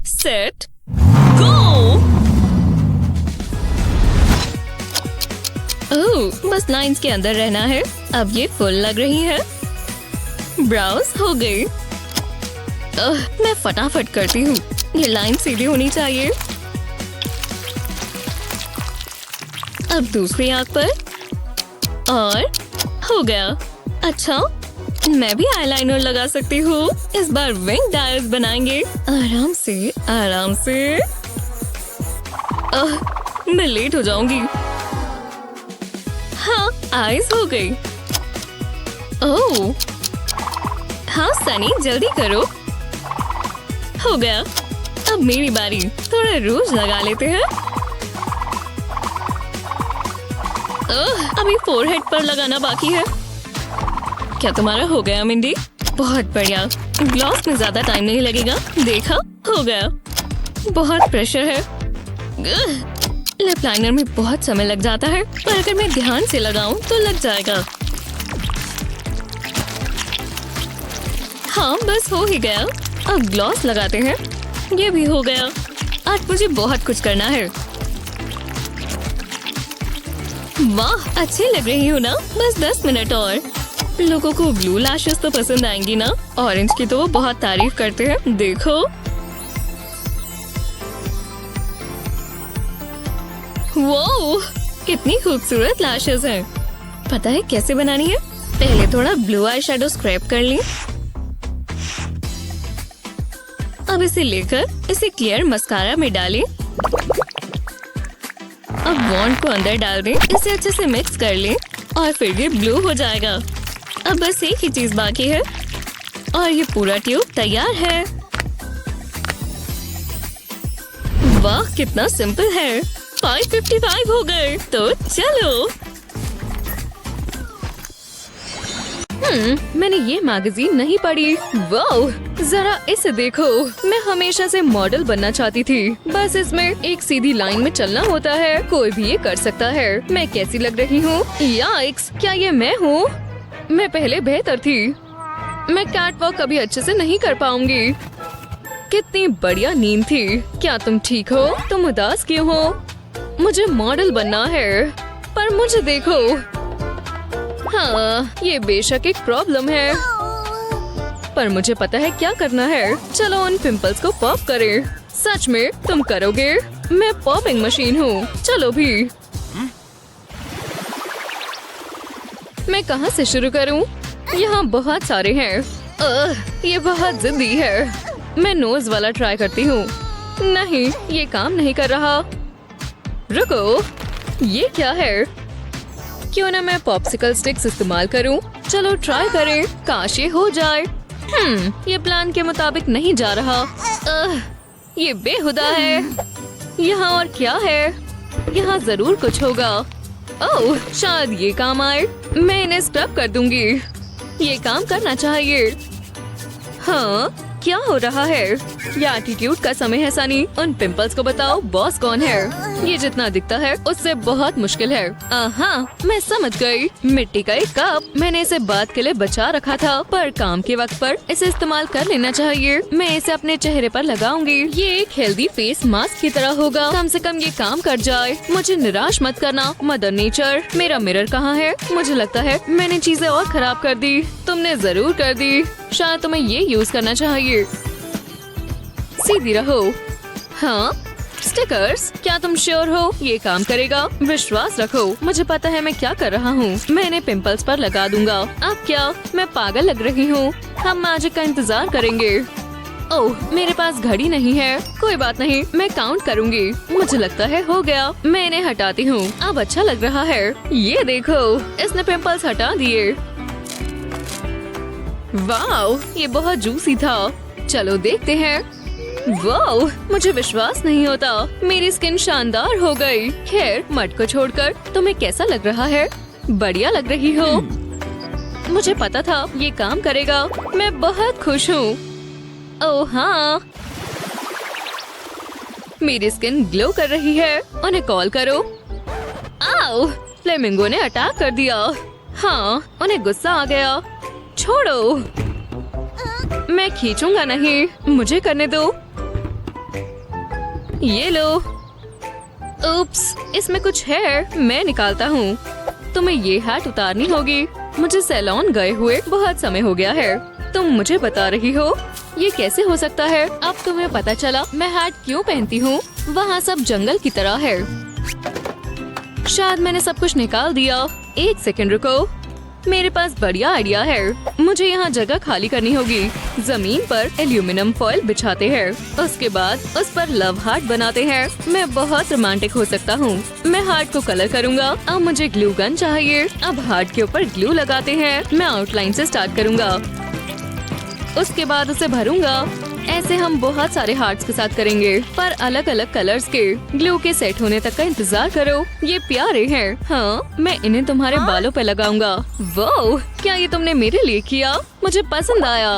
सेट, गो। ओह, बस लाइंस के अंदर रहना है। अब ये फुल लग रही है। ब्राउज हो गई। मैं फटाफट करती हूँ। ये लाइन सीधी होनी चाहिए। अब दूसरी आंख पर, और हो गया। अच्छा, मैं भी आईलाइनर लगा सकती हूँ। इस बार विंग डायल्स बनाएंगे। आराम से, आराम से। मैं लेट हो जाऊंगी। हाँ, आईज हो गई। ओह हाँ सनी, जल्दी करो। हो गया। अब मेरी बारी। थोड़ा रूज लगा लेते हैं। अभी फोरहेड पर लगाना बाकी है। क्या तुम्हारा हो गया मिंडी? बहुत बढ़िया। ग्लॉस में ज्यादा टाइम नहीं लगेगा। देखा, हो गया। बहुत प्रेशर है। लिप लाइनर में बहुत समय लग जाता है, पर अगर मैं ध्यान से लगाऊं तो लग जाएगा। हाँ, बस हो ही गया। अब ग्लॉस लगाते हैं। ये भी हो गया। आज मुझे बहुत कुछ करना है। वाह, अच्छी लग रही हूँ ना? बस 10 मिनट और। लोगों को ब्लू लैशेस तो पसंद आएंगी ना? ऑरेंज की तो वो बहुत तारीफ करते हैं। देखो, वो कितनी खूबसूरत लैशेस हैं। पता है कैसे बनानी है? पहले थोड़ा ब्लू आई शैडो स्क्रैप कर ली। अब इसे लेकर इसे क्लियर मस्कारा में डालें। अब बॉन्ड को अंदर डाल दें। इसे अच्छे से मिक्स कर लें और फिर ये ब्लू हो जाएगा। अब बस एक ही चीज बाकी है और ये पूरा ट्यूब तैयार है। वाह, कितना सिंपल है। 555 हो गए। तो चलो। मैंने ये मैगजीन नहीं पढ़ी। वाओ, जरा इसे देखो। मैं हमेशा से मॉडल बनना चाहती थी। बस इसमें एक सीधी लाइन में चलना होता है। कोई भी ये कर सकता है। मैं कैसी लग रही हूँ? याइक्स, क्या ये मैं हूँ? मैं पहले बेहतर थी। मैं कैटवॉक कभी अच्छे से नहीं कर पाऊंगी। कितनी बढ़िया नींद थी। क्या तुम ठीक हो? तुम उदास क्यों हो? मुझे मॉडल बनना है, पर मुझे देखो। हाँ, ये बेशक एक प्रॉब्लम है, पर मुझे पता है क्या करना है। चलो उन पिंपल्स को पॉप करें। सच में तुम करोगे? मैं पॉपिंग मशीन हूँ। चलो भी। मैं कहाँ से शुरू करूँ? यहाँ बहुत सारे हैं। ये बहुत जिद्दी है। मैं नोज वाला ट्राई करती हूँ। नहीं, ये काम नहीं कर रहा। रुको, ये क्या है? क्यों ना मैं पॉप्सिकल स्टिक्स इस्तेमाल करूं? चलो ट्राई करें, काश ये हो जाए। ये प्लान के मुताबिक नहीं जा रहा। ये बेहुदा है। यहाँ और क्या है? यहाँ जरूर कुछ होगा। ओह, शायद ये काम आए। मैं इन्हें स्क्रब कर दूंगी। ये काम करना चाहिए। हाँ, क्या हो रहा है? ये एटीट्यूड का समय है सनी। उन पिंपल्स को बताओ बॉस कौन है। ये जितना दिखता है उससे बहुत मुश्किल है। हाँ, मैं समझ गई। मिट्टी का एक कप। मैंने इसे बात के लिए बचा रखा था, पर काम के वक्त पर इसे इस्तेमाल कर लेना चाहिए। मैं इसे अपने चेहरे पर लगाऊंगी। ये एक हेल्दी फेस मास्क की तरह होगा। कम से कम ये काम कर जाए। मुझे निराश मत करना मदर नेचर। मेरा मिरर कहाँ है? मुझे लगता है मैंने चीजें और खराब कर दी। तुमने जरूर कर दी। शायद तुम्हें ये यूज करना चाहिए। सीधी रहो। हाँ, स्टिकर्स, क्या तुम श्योर हो ये काम करेगा? विश्वास रखो, मुझे पता है मैं क्या कर रहा हूँ। मैं इन्हें पिंपल्स पर लगा दूंगा। अब क्या मैं पागल लग रही हूँ? हम मैजिक का इंतजार करेंगे। ओह, मेरे पास घड़ी नहीं है। कोई बात नहीं, मैं काउंट करूंगी। मुझे लगता है हो गया। मैं इन्हें हटाती हूँ। अब अच्छा लग रहा है। ये देखो, इसने पिंपल्स हटा दिए। वाओ, ये बहुत जूसी था। चलो देखते हैं। वाओ, मुझे विश्वास नहीं होता। मेरी स्किन शानदार हो गई। खैर, मड को छोड़कर तुम्हें कैसा लग रहा है? बढ़िया लग रही हो। मुझे पता था ये काम करेगा। मैं बहुत खुश हूँ। ओह हाँ, मेरी स्किन ग्लो कर रही है। उन्हें कॉल करो। आओ, फ्लेमिंगो ने अटैक कर दिया। हाँ, उन्हें गुस्सा आ गया। छोड़ो, मैं खींचूंगा नहीं। मुझे करने दो। ये लो। उप्स, इसमें कुछ है। मैं निकालता हूँ। तुम्हें ये हैट उतारनी होगी। मुझे सैलून गए हुए बहुत समय हो गया है। तुम मुझे बता रही हो ये कैसे हो सकता है? अब तुम्हें पता चला मैं हैट क्यों पहनती हूँ। वहाँ सब जंगल की तरह है। शायद मैंने सब कुछ निकाल दिया। एक सेकंड रुको, मेरे पास बढ़िया आइडिया है। मुझे यहाँ जगह खाली करनी होगी। जमीन पर एल्यूमिनियम फॉइल बिछाते हैं। उसके बाद उस पर लव हार्ट बनाते हैं। मैं बहुत रोमांटिक हो सकता हूँ। मैं हार्ट को कलर करूँगा। अब मुझे ग्लू गन चाहिए। अब हार्ट के ऊपर ग्लू लगाते हैं। मैं आउटलाइन से स्टार्ट करूँगा। उसके बाद उसे भरूंगा। ऐसे हम बहुत सारे हार्ट्स के साथ करेंगे, पर अलग अलग कलर्स के। ग्लू के सेट होने तक का इंतजार करो। ये प्यारे हैं। हाँ, मैं इन्हें तुम्हारे बालों पे लगाऊंगा। वाह, क्या ये तुमने मेरे लिए किया? मुझे पसंद आया।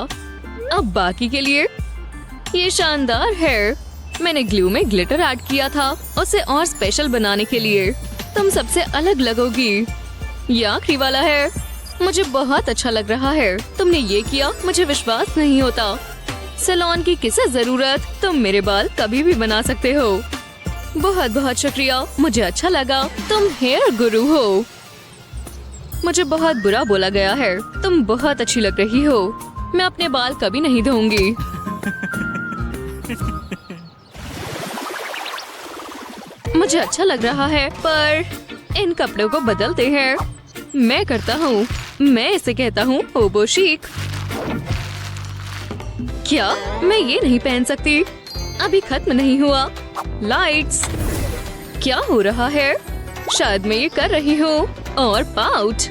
अब बाकी के लिए। ये शानदार है। मैंने ग्लू में ग्लिटर ऐड किया था उसे और स्पेशल बनाने के लिए। तुम सबसे अलग लगोगी। ये आखिरी वाला है। मुझे बहुत अच्छा लग रहा है। तुमने ये किया, मुझे विश्वास नहीं होता। सैलून की किसे जरूरत? तुम मेरे बाल कभी भी बना सकते हो। बहुत बहुत शुक्रिया, मुझे अच्छा लगा। तुम हेयर गुरु हो। मुझे बहुत बुरा बोला गया है। तुम बहुत अच्छी लग रही हो। मैं अपने बाल कभी नहीं धोऊंगी। मुझे अच्छा लग रहा है, पर इन कपड़ों को बदलते हैं। मैं करता हूँ। मैं इसे कहता हूँ होबो chic। क्या मैं ये नहीं पहन सकती? अभी खत्म नहीं हुआ। लाइट्स, क्या हो रहा है? शायद मैं ये कर रही हूँ। और पाउच।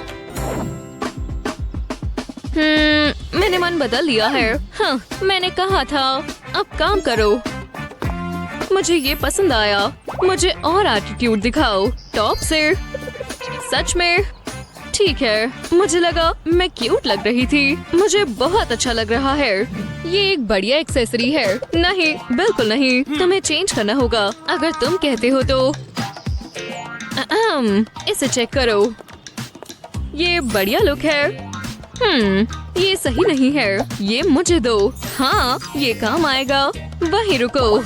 मैंने मन बदल लिया है। हाँ, मैंने कहा था। अब काम करो। मुझे ये पसंद आया। मुझे और एटीट्यूड दिखाओ। टॉप से। सच में ठीक है। मुझे लगा मैं क्यूट लग रही थी। मुझे बहुत अच्छा लग रहा है। ये एक बढ़िया एक्सेसरी है। नहीं, बिल्कुल नहीं। तुम्हें चेंज करना होगा अगर तुम कहते हो तो। इसे चेक करो। ये बढ़िया लुक है। ये सही नहीं है। ये मुझे दो। हाँ, ये काम आएगा। वहीं रुको।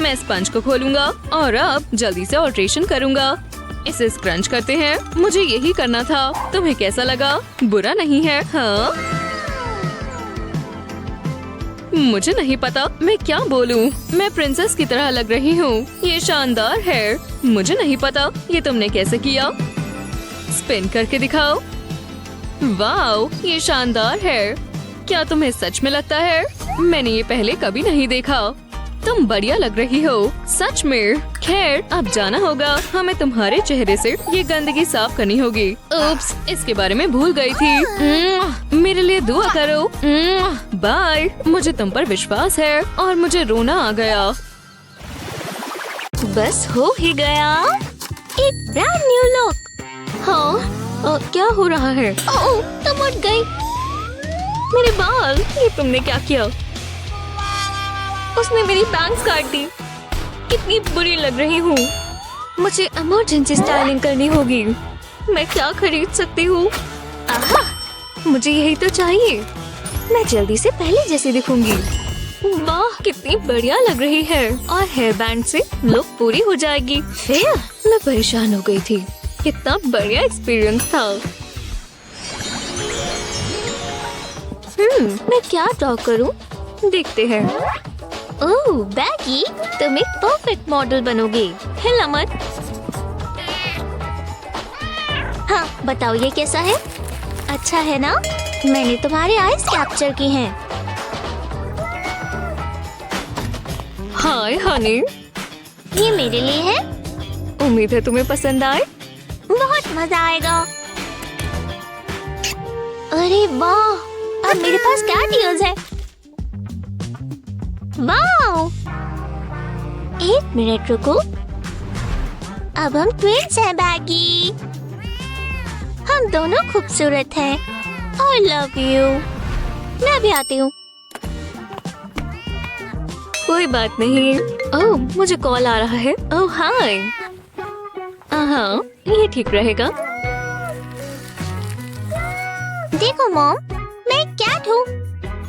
मैं स्पंज को खोलूंगा और अब जल्दी से ऑल्ट्रेशन करूंगा। इसे स्क्रंच करते हैं। मुझे यही करना था। तुम्हें कैसा लगा? बुरा नहीं है? हाँ, मुझे नहीं पता मैं क्या बोलूं। मैं प्रिंसेस की तरह लग रही हूँ। ये शानदार है। मुझे नहीं पता ये तुमने कैसे किया। स्पिन करके दिखाओ। वाओ, ये शानदार है। क्या तुम्हें सच में लगता है? मैंने ये पहले कभी नहीं देखा। तुम बढ़िया लग रही हो, सच में। खैर, अब जाना होगा। हमें तुम्हारे चेहरे से ये गंदगी साफ करनी होगी। उप्स, इसके बारे में भूल गई थी। मेरे लिए दुआ करो। बाय। मुझे तुम पर विश्वास है और मुझे रोना आ गया। बस हो ही गया। एक ब्रांड न्यू लुक। हाँ, क्या हो रहा है? ओह, तुम उठ गई। मेरे बाल, ये तुमने क्या किया? उसने मेरी बैंग्स काट दी। कितनी बुरी लग रही हूँ। मुझे इमरजेंसी स्टाइलिंग करनी होगी। मैं क्या खरीद सकती हूँ? आहा, मुझे यही तो चाहिए। मैं जल्दी से पहले जैसी दिखूंगी। वाह, कितनी बढ़िया लग रही है। और हेयर बैंड से लुक पूरी हो जाएगी। फिर मैं परेशान हो गई थी। कितना बढ़िया एक्सपीरियंस था। मैं क्या ड्रॉ करूं? देखते हैं। ओह, बैगी, तुम एक परफेक्ट मॉडल बनोगे। हिला मत। हाँ, बताओ ये कैसा है? अच्छा है ना? मैंने तुम्हारे आईज कैप्चर की हैं। हाय हनी, ये मेरे लिए है। उम्मीद है तुम्हें पसंद आए। बहुत मजा आएगा। अरे वाह, अब मेरे पास कैट ईयर्स है। वाह, एक मिनट रुको। अब हम ट्विंस हैं बैगी। हम दोनों खूबसूरत हैं। I love you। मैं भी आती हूँ। कोई बात नहीं। ओह, मुझे कॉल आ रहा है। ओह हाय। हाँ, ये ठीक रहेगा। देखो मॉम, मैं कैट हूँ।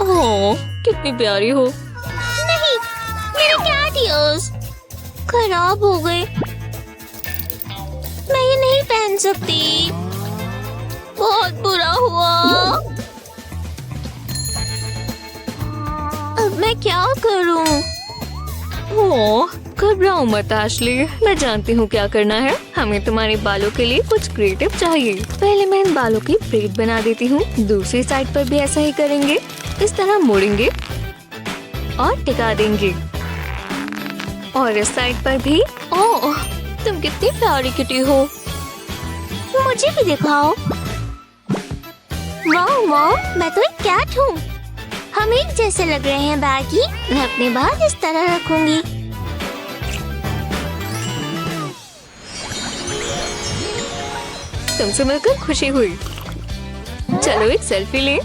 ओह, कितनी प्यारी हो। नहीं, मेरे कैट ईयर्स खराब हो गए। मैं ये नहीं पहन सकती। बहुत बुरा हुआ। अब मैं क्या करूं? ओह, घबराओ मत एशली, मैं जानती हूँ क्या करना है। हमें तुम्हारे बालों के लिए कुछ क्रिएटिव चाहिए। पहले मैं इन बालों की ब्रेड बना देती हूँ। दूसरी साइड पर भी ऐसा ही करेंगे। इस तरह मोड़ेंगे और टिका देंगे। और इस साइड पर भी। ओह, तुम कितनी प्यारी किटी हो। मुझे भी दिखाओ। वाह मॉम, मैं तो एक कैट हूँ। हम एक जैसे लग रहे हैं बैगी। मैं अपने बाल इस तरह रखूंगी। तुमसे मिलकर खुशी हुई। चलो एक सेल्फी ले।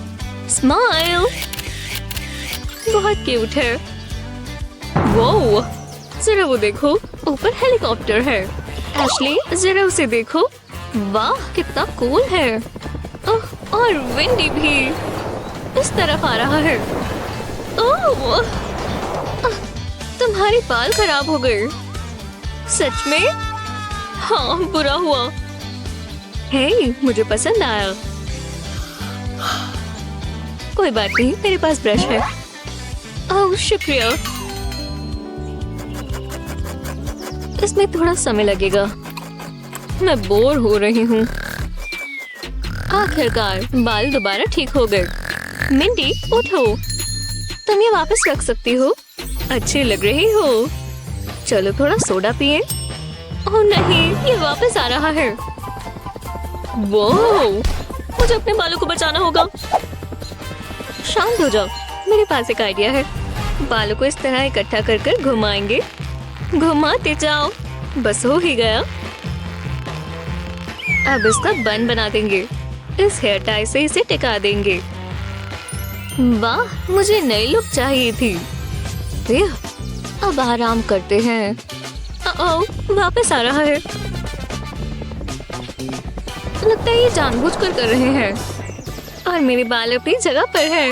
स्माइल। बहुत क्यूट है। वो जरा वो देखो, ऊपर हेलीकॉप्टर है। एशली, जरा उसे देखो। वाह, कितना कूल है। ओह, और विंडी भी इस तरफ आ रहा है। ओह, तुम्हारे बाल खराब हो गए। सच में? हाँ, बुरा हुआ। हे, मुझे पसंद आया। कोई बात नहीं, मेरे पास ब्रश है। ओह, शुक्रिया। इसमें थोड़ा समय लगेगा। मैं बोर हो रही हूँ। आखिरकार बाल दोबारा ठीक हो गए। मिंडी, उठो। तुम ये वापस रख सकती हो। अच्छी लग रही हो। चलो थोड़ा सोडा पिए। ओह नहीं, ये वापस आ रहा है। वो, मुझे अपने बालों को बचाना होगा। शांत हो जाओ, मेरे पास एक आइडिया है। बालों को इस तरह इकट्ठा कर कर घुमाएंगे। घुमाते जाओ। बस हो ही गया। अब इसका बन बना देंगे। इस हेयर टाई से इसे टिका देंगे। वाह, मुझे नई लुक चाहिए थी। अब आराम करते हैं। ओह, वापस आ रहा है। लगता है ये जानबूझकर कर रहे हैं। और मेरे बाल अपनी जगह पर है।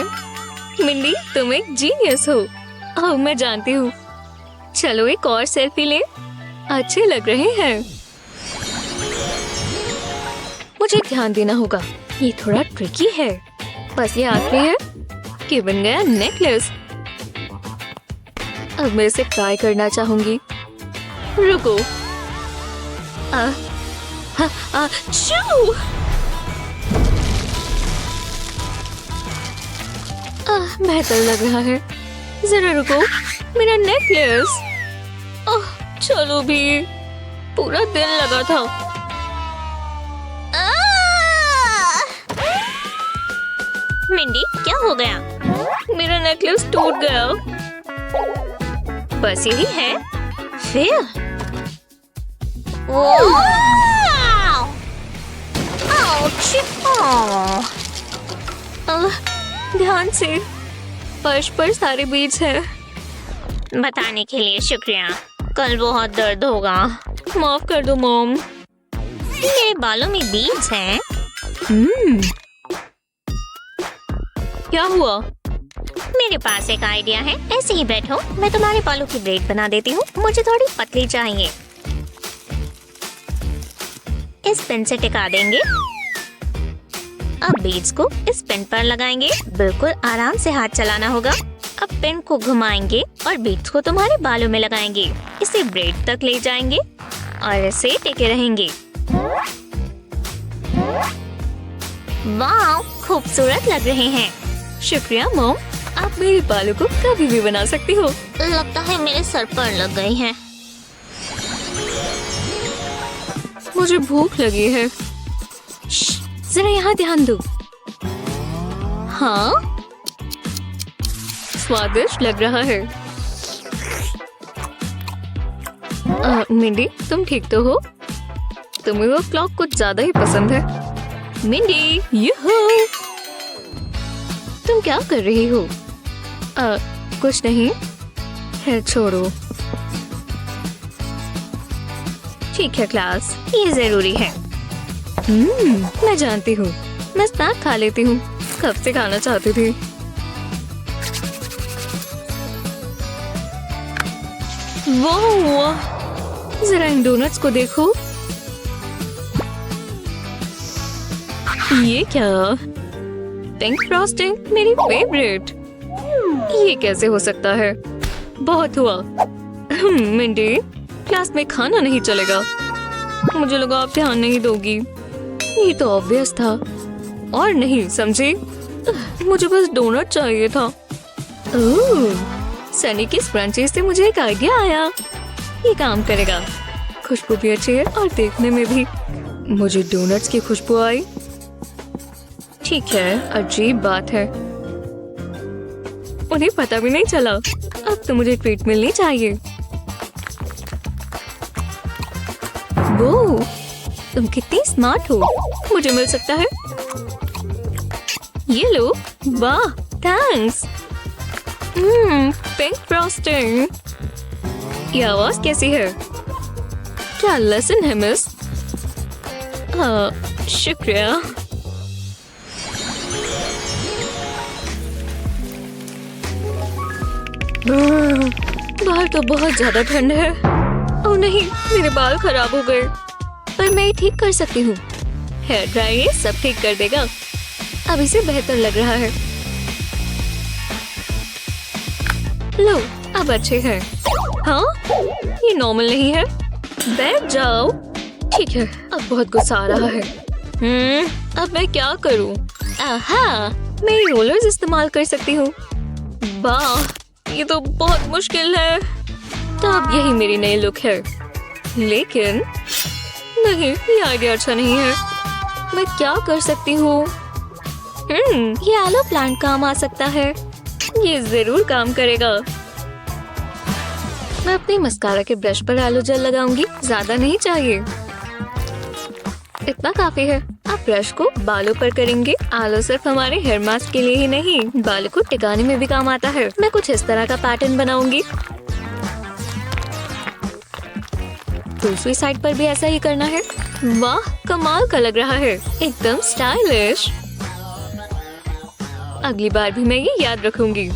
मिंडी, तुम एक जीनियस हो। ओह, मैं जानती हूँ। चलो एक और सेल्फी ले। अच्छे लग रहे हैं। मुझे ध्यान देना होगा, ये थोड़ा ट्रिकी है। बस ये आखिरी है कि बन गया नेकलेस। अब मैं इसे ट्राई करना चाहूंगी। रुको। चू! बेहतर लग रहा है। जरा रुको, मेरा नेकलेस। चलो भी, पूरा दिन लगा था। मिंडी, क्या हो गया? मेरा नेकलेस टूट गया। बस यही है। फिर ध्यान से, फर्श पर सारे बीज हैं। बताने के लिए शुक्रिया। कल बहुत दर्द होगा। माफ कर दो मॉम। मेरे बालों में बीज हैं। क्या हुआ? मेरे पास एक आइडिया है। ऐसे ही बैठो, मैं तुम्हारे बालों की ब्रेड बना देती हूँ। मुझे थोड़ी पतली चाहिए। इस पेन से टिका देंगे। अब बीज को इस पेन पर लगाएंगे। बिल्कुल आराम से हाथ चलाना होगा। अब पेन को घुमाएंगे और बीज को तुम्हारे बालों में लगाएंगे। इसे ब्रेड तक ले जाएंगे और इसे टिके रहेंगे। वाह, खूबसूरत लग रहे हैं। शुक्रिया मॉम। आप मेरे बालों को कभी भी बना सकती हो। लगता है मेरे सर पर लग गई है। मुझे भूख लगी है। जरा यहाँ ध्यान दो। हाँ, स्वादिष्ट लग रहा है। मिंडी, तुम ठीक तो हो? तुम्हें वो क्लॉक कुछ ज्यादा ही पसंद है। मिंडी, यूहू! तुम क्या कर रही हो? कुछ नहीं है, छोड़ो। ठीक है क्लास, ये जरूरी है। मैं जानती हूँ। मैं स्नैक खा लेती हूँ। कब से खाना चाहती थी। वाह, जरा इन डोनट्स को देखो। ये क्या? पिंक फ्रॉस्टिंग, मेरी फेवरेट। ये कैसे हो सकता है? बहुत हुआ। मिंडी, क्लास में खाना नहीं चलेगा। मुझे लगा आप ध्यान नहीं दोगी। ये तो ऑब्वियस था। और नहीं, समझी? मुझे बस डोनट चाहिए था। सनी की स्क्रंची से मुझे एक आइडिया आया। ये काम करेगा। खुशबू भी अच्छी है और देखने में भी। मुझे डोनट्स की खुशबू आई। ठीक है, अजीब बात है। उन्हें पता भी नहीं चला। अब तो मुझे ट्रीट मिलनी चाहिए। वो, तुम कितनी स्मार्ट हो। मुझे मिल सकता है। ये लो। वाह, थैंक्स। Pink frosting. ये आवाज कैसी है? क्या लेसन है मिस? शुक्रिया। बाहर तो बहुत ज्यादा ठंड है। ओह नहीं, मेरे बाल खराब हो गए। पर मैं ठीक कर सकती हूँ। हेयर ड्रायर सब ठीक कर देगा। अब इसे बेहतर लग रहा है। लो, अब अच्छे हैं। हाँ, ये नॉर्मल नहीं है। बैठ जाओ। ठीक है, अब बहुत गुस्सा आ रहा है। अब मैं क्या करूँ? आहा, मैं रोलर्स इस्तेमाल कर सकती हूँ। वाह, ये तो बहुत मुश्किल है। तो अब यही मेरी नई लुक है। लेकिन नहीं, ये आइडिया अच्छा नहीं है। मैं क्या कर सकती हूँ? ये आलो प्लांट काम आ सकता है। ये जरूर काम करेगा। मैं अपने मस्कारा के ब्रश पर आलो जेल लगाऊंगी। ज्यादा नहीं चाहिए, इतना काफी है। अब ब्रश को बालों पर करेंगे। आलो सिर्फ हमारे हेयर मास्क के लिए ही नहीं, बालों को टिकाने में भी काम आता है। मैं कुछ इस तरह का पैटर्न बनाऊंगी। दूसरी साइड पर भी ऐसा ही करना है। वाह, कमाल का लग रहा है। एकदम स्टाइलिश। अगली बार भी मैं ये याद रखूंगी।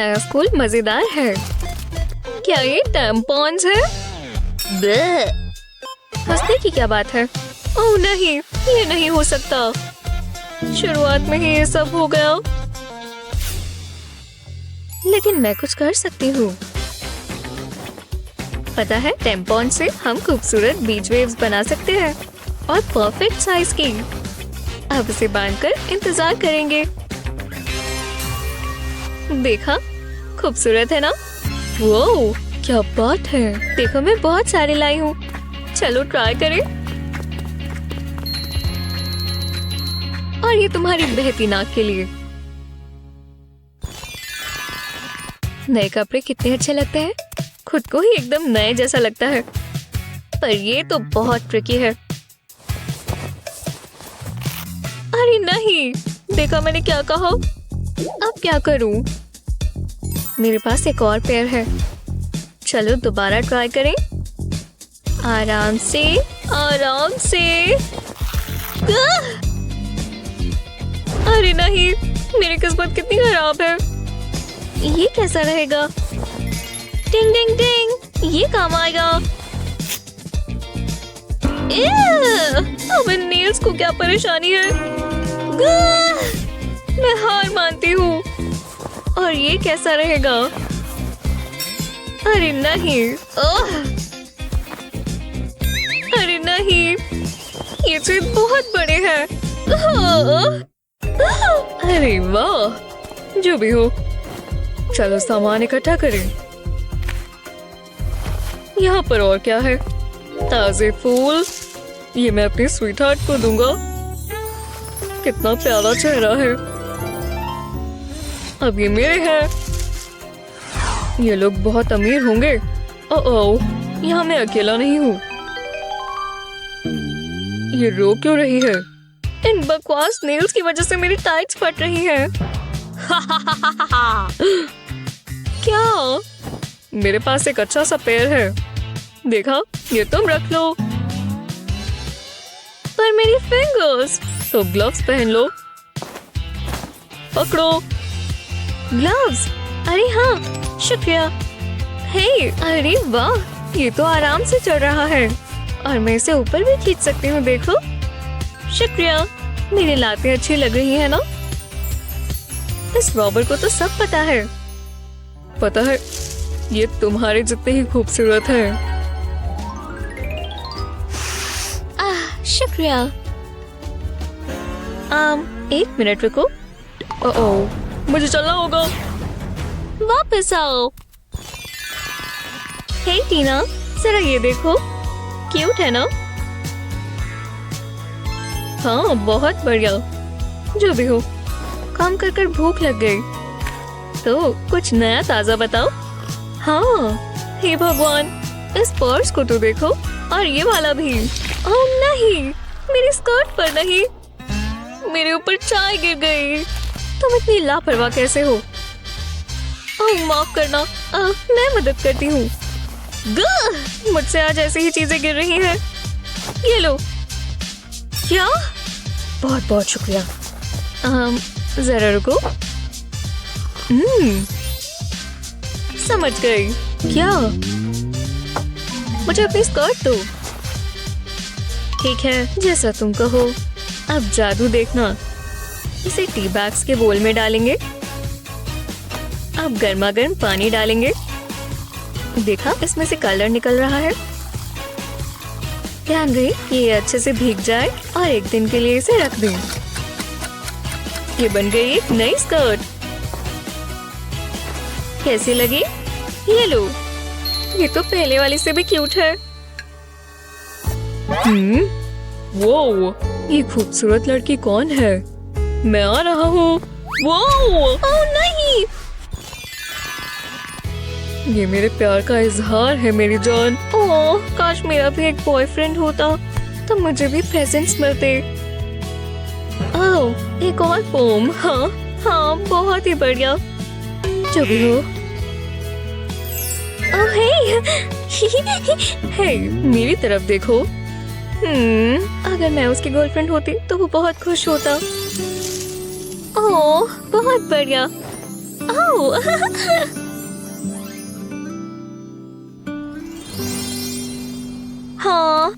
नया स्कूल मजेदार है। क्या ये टैम्पॉन्स है? हंसने की क्या बात है? ओह नहीं, ये नहीं हो सकता। शुरुआत में ही ये सब हो गया। लेकिन मैं कुछ कर सकती हूँ। पता है, टैम्पॉन से हम खूबसूरत बीच वेव्स बना सकते हैं और परफेक्ट साइज की। अब इसे बांधकर इंतजार करेंगे। देखा, खूबसूरत है ना? वो क्या बात है। देखो, मैं बहुत सारे लाई हूँ। चलो ट्राई करें। और ये तुम्हारी बहती नाक के लिए। नए कपड़े कितने अच्छे लगते हैं। खुद को ही एकदम नए जैसा लगता है। पर ये तो बहुत ट्रिकी है। अरे नहीं, देखा मैंने क्या कहा। अब क्या करूं? मेरे पास एक और पेयर है। चलो दोबारा ट्राई करें। आराम से, आराम से। अरे नहीं, मेरी किस्मत कितनी खराब है। ये कैसा रहेगा? टिंग टिंग टिंग, ये काम आएगा। अब इन नेल्स को क्या परेशानी है। मैं हार मानती हूँ। और ये कैसा रहेगा? अरे नहीं, अरे नहीं, ये चीज बहुत बड़े हैं। अरे वाह, जो भी हो, चलो सामान इकट्ठा करें। यहाँ पर और क्या है? ताजे फूल। ये मैं अपनी स्वीट हार्ट को दूंगा। कितना प्यारा चेहरा है। अब ये मेरे हैं। ये लोग बहुत अमीर होंगे। ओह, यहाँ मैं अकेला नहीं हूँ। ये रो क्यों रही है? इन बकवास नेल्स की वजह से मेरी टाइट्स फट रही हैं। क्या? मेरे पास एक अच्छा सा पेयर है। देखा, ये तुम रख लो। पर मेरी फिंगर्स। तो ग्लव्स पहन लो। पकड़ो ग्लव्स। अरे हाँ, शुक्रिया। हे, अरे वाह, ये तो आराम से चल रहा है। और मैं इसे ऊपर भी खींच सकती हूँ। देखो, शुक्रिया। मेरी लातें अच्छी लग रही है ना? इस रॉबर को तो सब पता है। पता है, ये तुम्हारे जितने ही खूबसूरत है। शुक्रिया। एक मिनट रुको। ओह, मुझे चलना होगा। वापस आओ। हे टीना, जरा ये देखो, क्यूट है ना? हाँ, बहुत बढ़िया। जो भी हो, काम कर कर भूख लग गई। तो कुछ नया ताजा बताओ। हाँ, हे भगवान, इस पर्स को तो देखो, और ये वाला भी। ओह नहीं, मेरी स्कर्ट पर नहीं, मेरे ऊपर चाय गिर गई। तुम इतनी लापरवाह कैसे हो? ओह माफ करना, मैं मदद करती हूँ। मुझसे आज ऐसी ही चीजें गिर रही हैं। ये लो। क्या? बहुत बहुत शुक्रिया। जरा रुको। समझ गई। क्या? मुझे अपनी स्कर्ट दो। ठीक है, जैसा तुम कहो। अब जादू देखना। इसे टी बैग्स के बोल में डालेंगे। अब गर्मा गर्म पानी डालेंगे। देखा, इसमें से कलर निकल रहा है। ध्यान रहे ये अच्छे से भीग जाए और एक दिन के लिए इसे रख दें। ये बन गई एक नई स्कर्ट। कैसी लगी? ये लो। ये तो पहले वाली से भी क्यूट है। वो ये खूबसूरत लड़की कौन है? मैं आ रहा हूँ। वो ओह नहीं, ये मेरे प्यार का इजहार है मेरी जान। ओह, काश मेरा भी एक बॉयफ्रेंड होता तो मुझे भी प्रेजेंट्स मिलते। ओह, एक और पोम। हाँ हाँ, बहुत ही बढ़िया। जो भी हो। ओह हे, मेरी तरफ देखो। अगर मैं उसकी गर्लफ्रेंड होती तो वो बहुत खुश होता। ओह, बहुत बढ़िया। ओह हाँ,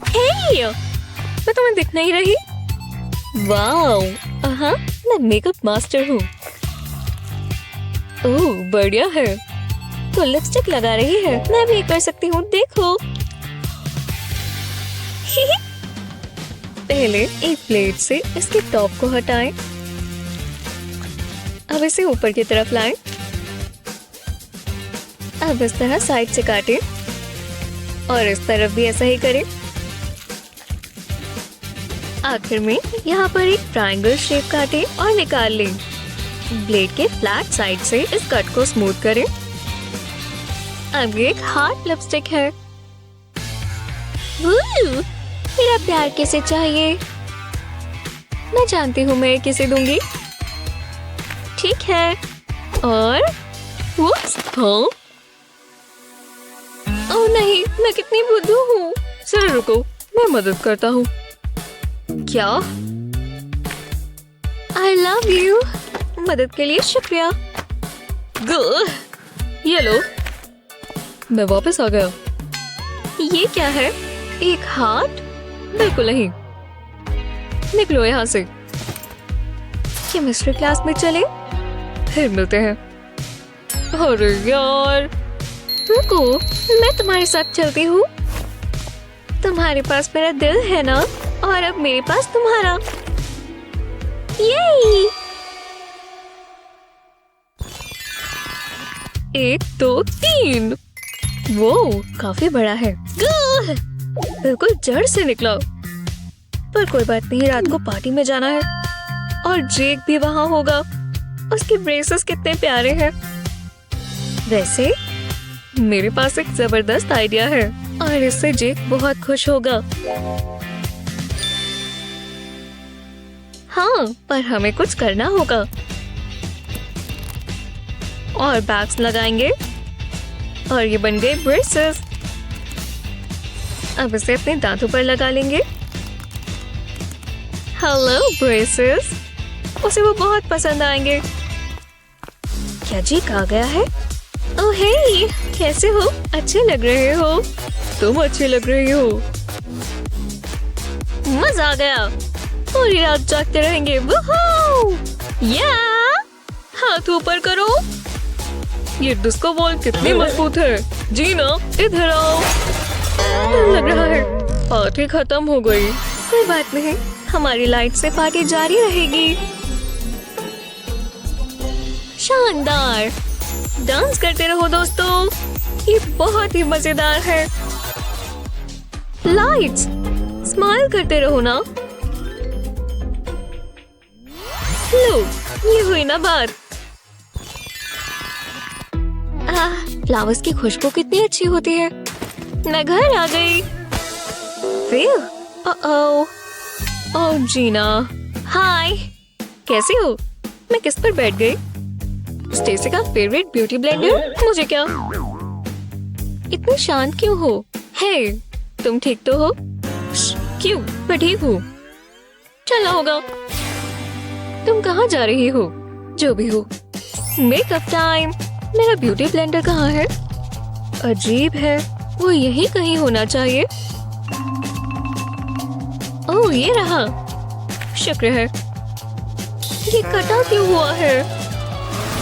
हे, मैं तुम्हें दिख नहीं रही? वाओ, हाँ, मैं मेकअप मास्टर हूँ। ओह, बढ़िया है। तो लिपस्टिक लगा रही है, मैं भी कर सकती हूँ, देखो। पहले एक प्लेट से इसके टॉप को हटाएं। अब इसे ऊपर की तरफ लाएं। अब इस तरह साइड से काटें और इस तरफ भी ऐसा ही करें। आखिर में यहाँ पर एक ट्रायंगल शेप काटें और निकाल लें। ब्लेड के फ्लैट साइड से इस कट को स्मूथ करें। अब एक हार्ड लिपस्टिक है। मेरा प्यार किसे चाहिए? मैं जानती हूँ मैं किसे दूंगी। ठीक है, और हाँ? ओह नहीं, मैं कितनी बुद्धू हूँ। जरा रुको, मैं मदद करता हूँ। क्या? I love you। मदद के लिए शुक्रिया। ये लो, मैं वापस आ गया। ये क्या है? एक हार्ट? बिल्कुल नहीं। निकलो यहाँ से। केमिस्ट्री क्लास में चले? फिर मिलते हैं। अरे यार, रुको, मैं तुम्हारे साथ चलती हूँ। तुम्हारे पास मेरा दिल है ना, और अब मेरे पास तुम्हारा। ये 1 2 3। वो काफी बड़ा है। बिल्कुल जड़ से निकला। पर कोई बात नहीं, रात को पार्टी में जाना है और जेक भी वहाँ होगा। उसके ब्रेसेस कितने प्यारे हैं। वैसे मेरे पास एक जबरदस्त आइडिया है और इससे जेक बहुत खुश होगा। हाँ, पर हमें कुछ करना होगा। और बैग्स लगाएंगे और ये बन गए ब्रेसेस। अब इसे अपने दांतों पर लगा लेंगे। हेलो ब्रेसेस, उसे वो बहुत पसंद आएंगे। क्या जेक आ गया है? ओह हे, कैसे हो? अच्छे लग रहे हो। तुम अच्छी लग रही हो। मजा आ गया। पूरी रात जागते रहेंगे। वूहू! या! हाथ ऊपर करो। ये डिस्को बॉल कितनी मजबूत है। जीना, इधर आओ। लग रहा है पार्टी खत्म हो गई। कोई बात नहीं, हमारी लाइट से पार्टी जारी रहेगी। शानदार। डांस करते रहो दोस्तों, ये बहुत ही मजेदार है। लाइट्स, स्माइल करते रहो ना। लो, ये हुई ना बात। फ्लावर्स की खुशबू कितनी अच्छी होती है। मैं घर आ गई। ओह जीना, हाय, कैसी हो? मैं किस पर बैठ गई? स्टेसी का फेवरेट ब्यूटी ब्लेंडर? मुझे क्या? इतनी शांत क्यों हो? हे, तुम ठीक तो हो? क्यों? मैं ठीक हूँ। चला होगा। तुम कहाँ जा रही हो? जो भी हो। Makeup time. मेरा ब्यूटी ब्लेंडर कहाँ है? अजीब है, वो यहीं कहीं होना चाहिए। ओह, ये रहा। शुक्र है। ये कटा क्यों हुआ है?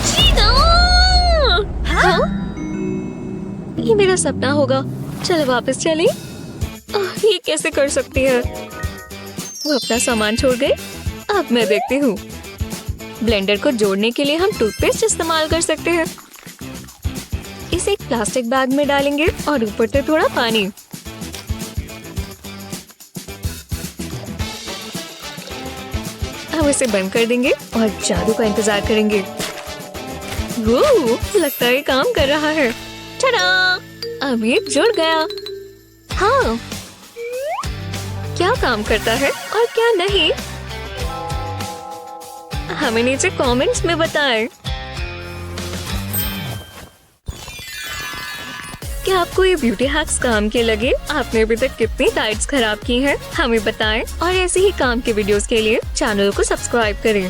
जीना! हाँ? ये मेरा सपना होगा। चलो वापस चलें। ये कैसे कर सकती है? वो अपना सामान छोड़ गई। अब मैं देखती हूँ। ब्लेंडर को जोड़ने के लिए हम टूथपेस्ट इस्तेमाल कर सकते हैं। इसे एक प्लास्टिक बैग में डालेंगे और ऊपर से थोड़ा पानी। हम इसे बंद कर देंगे और जादू का इंतजार करेंगे। वो लगता है काम कर रहा है। टडा! अब ये जुड़ गया। हाँ, क्या काम करता है और क्या नहीं, हमें नीचे कमेंट्स में बताएं। क्या आपको ये ब्यूटी हैक्स काम के लगे? आपने अभी तक कितनी टाइट्स खराब की हैं? हमें बताएं और ऐसे ही काम के वीडियोस के लिए चैनल को सब्सक्राइब करें।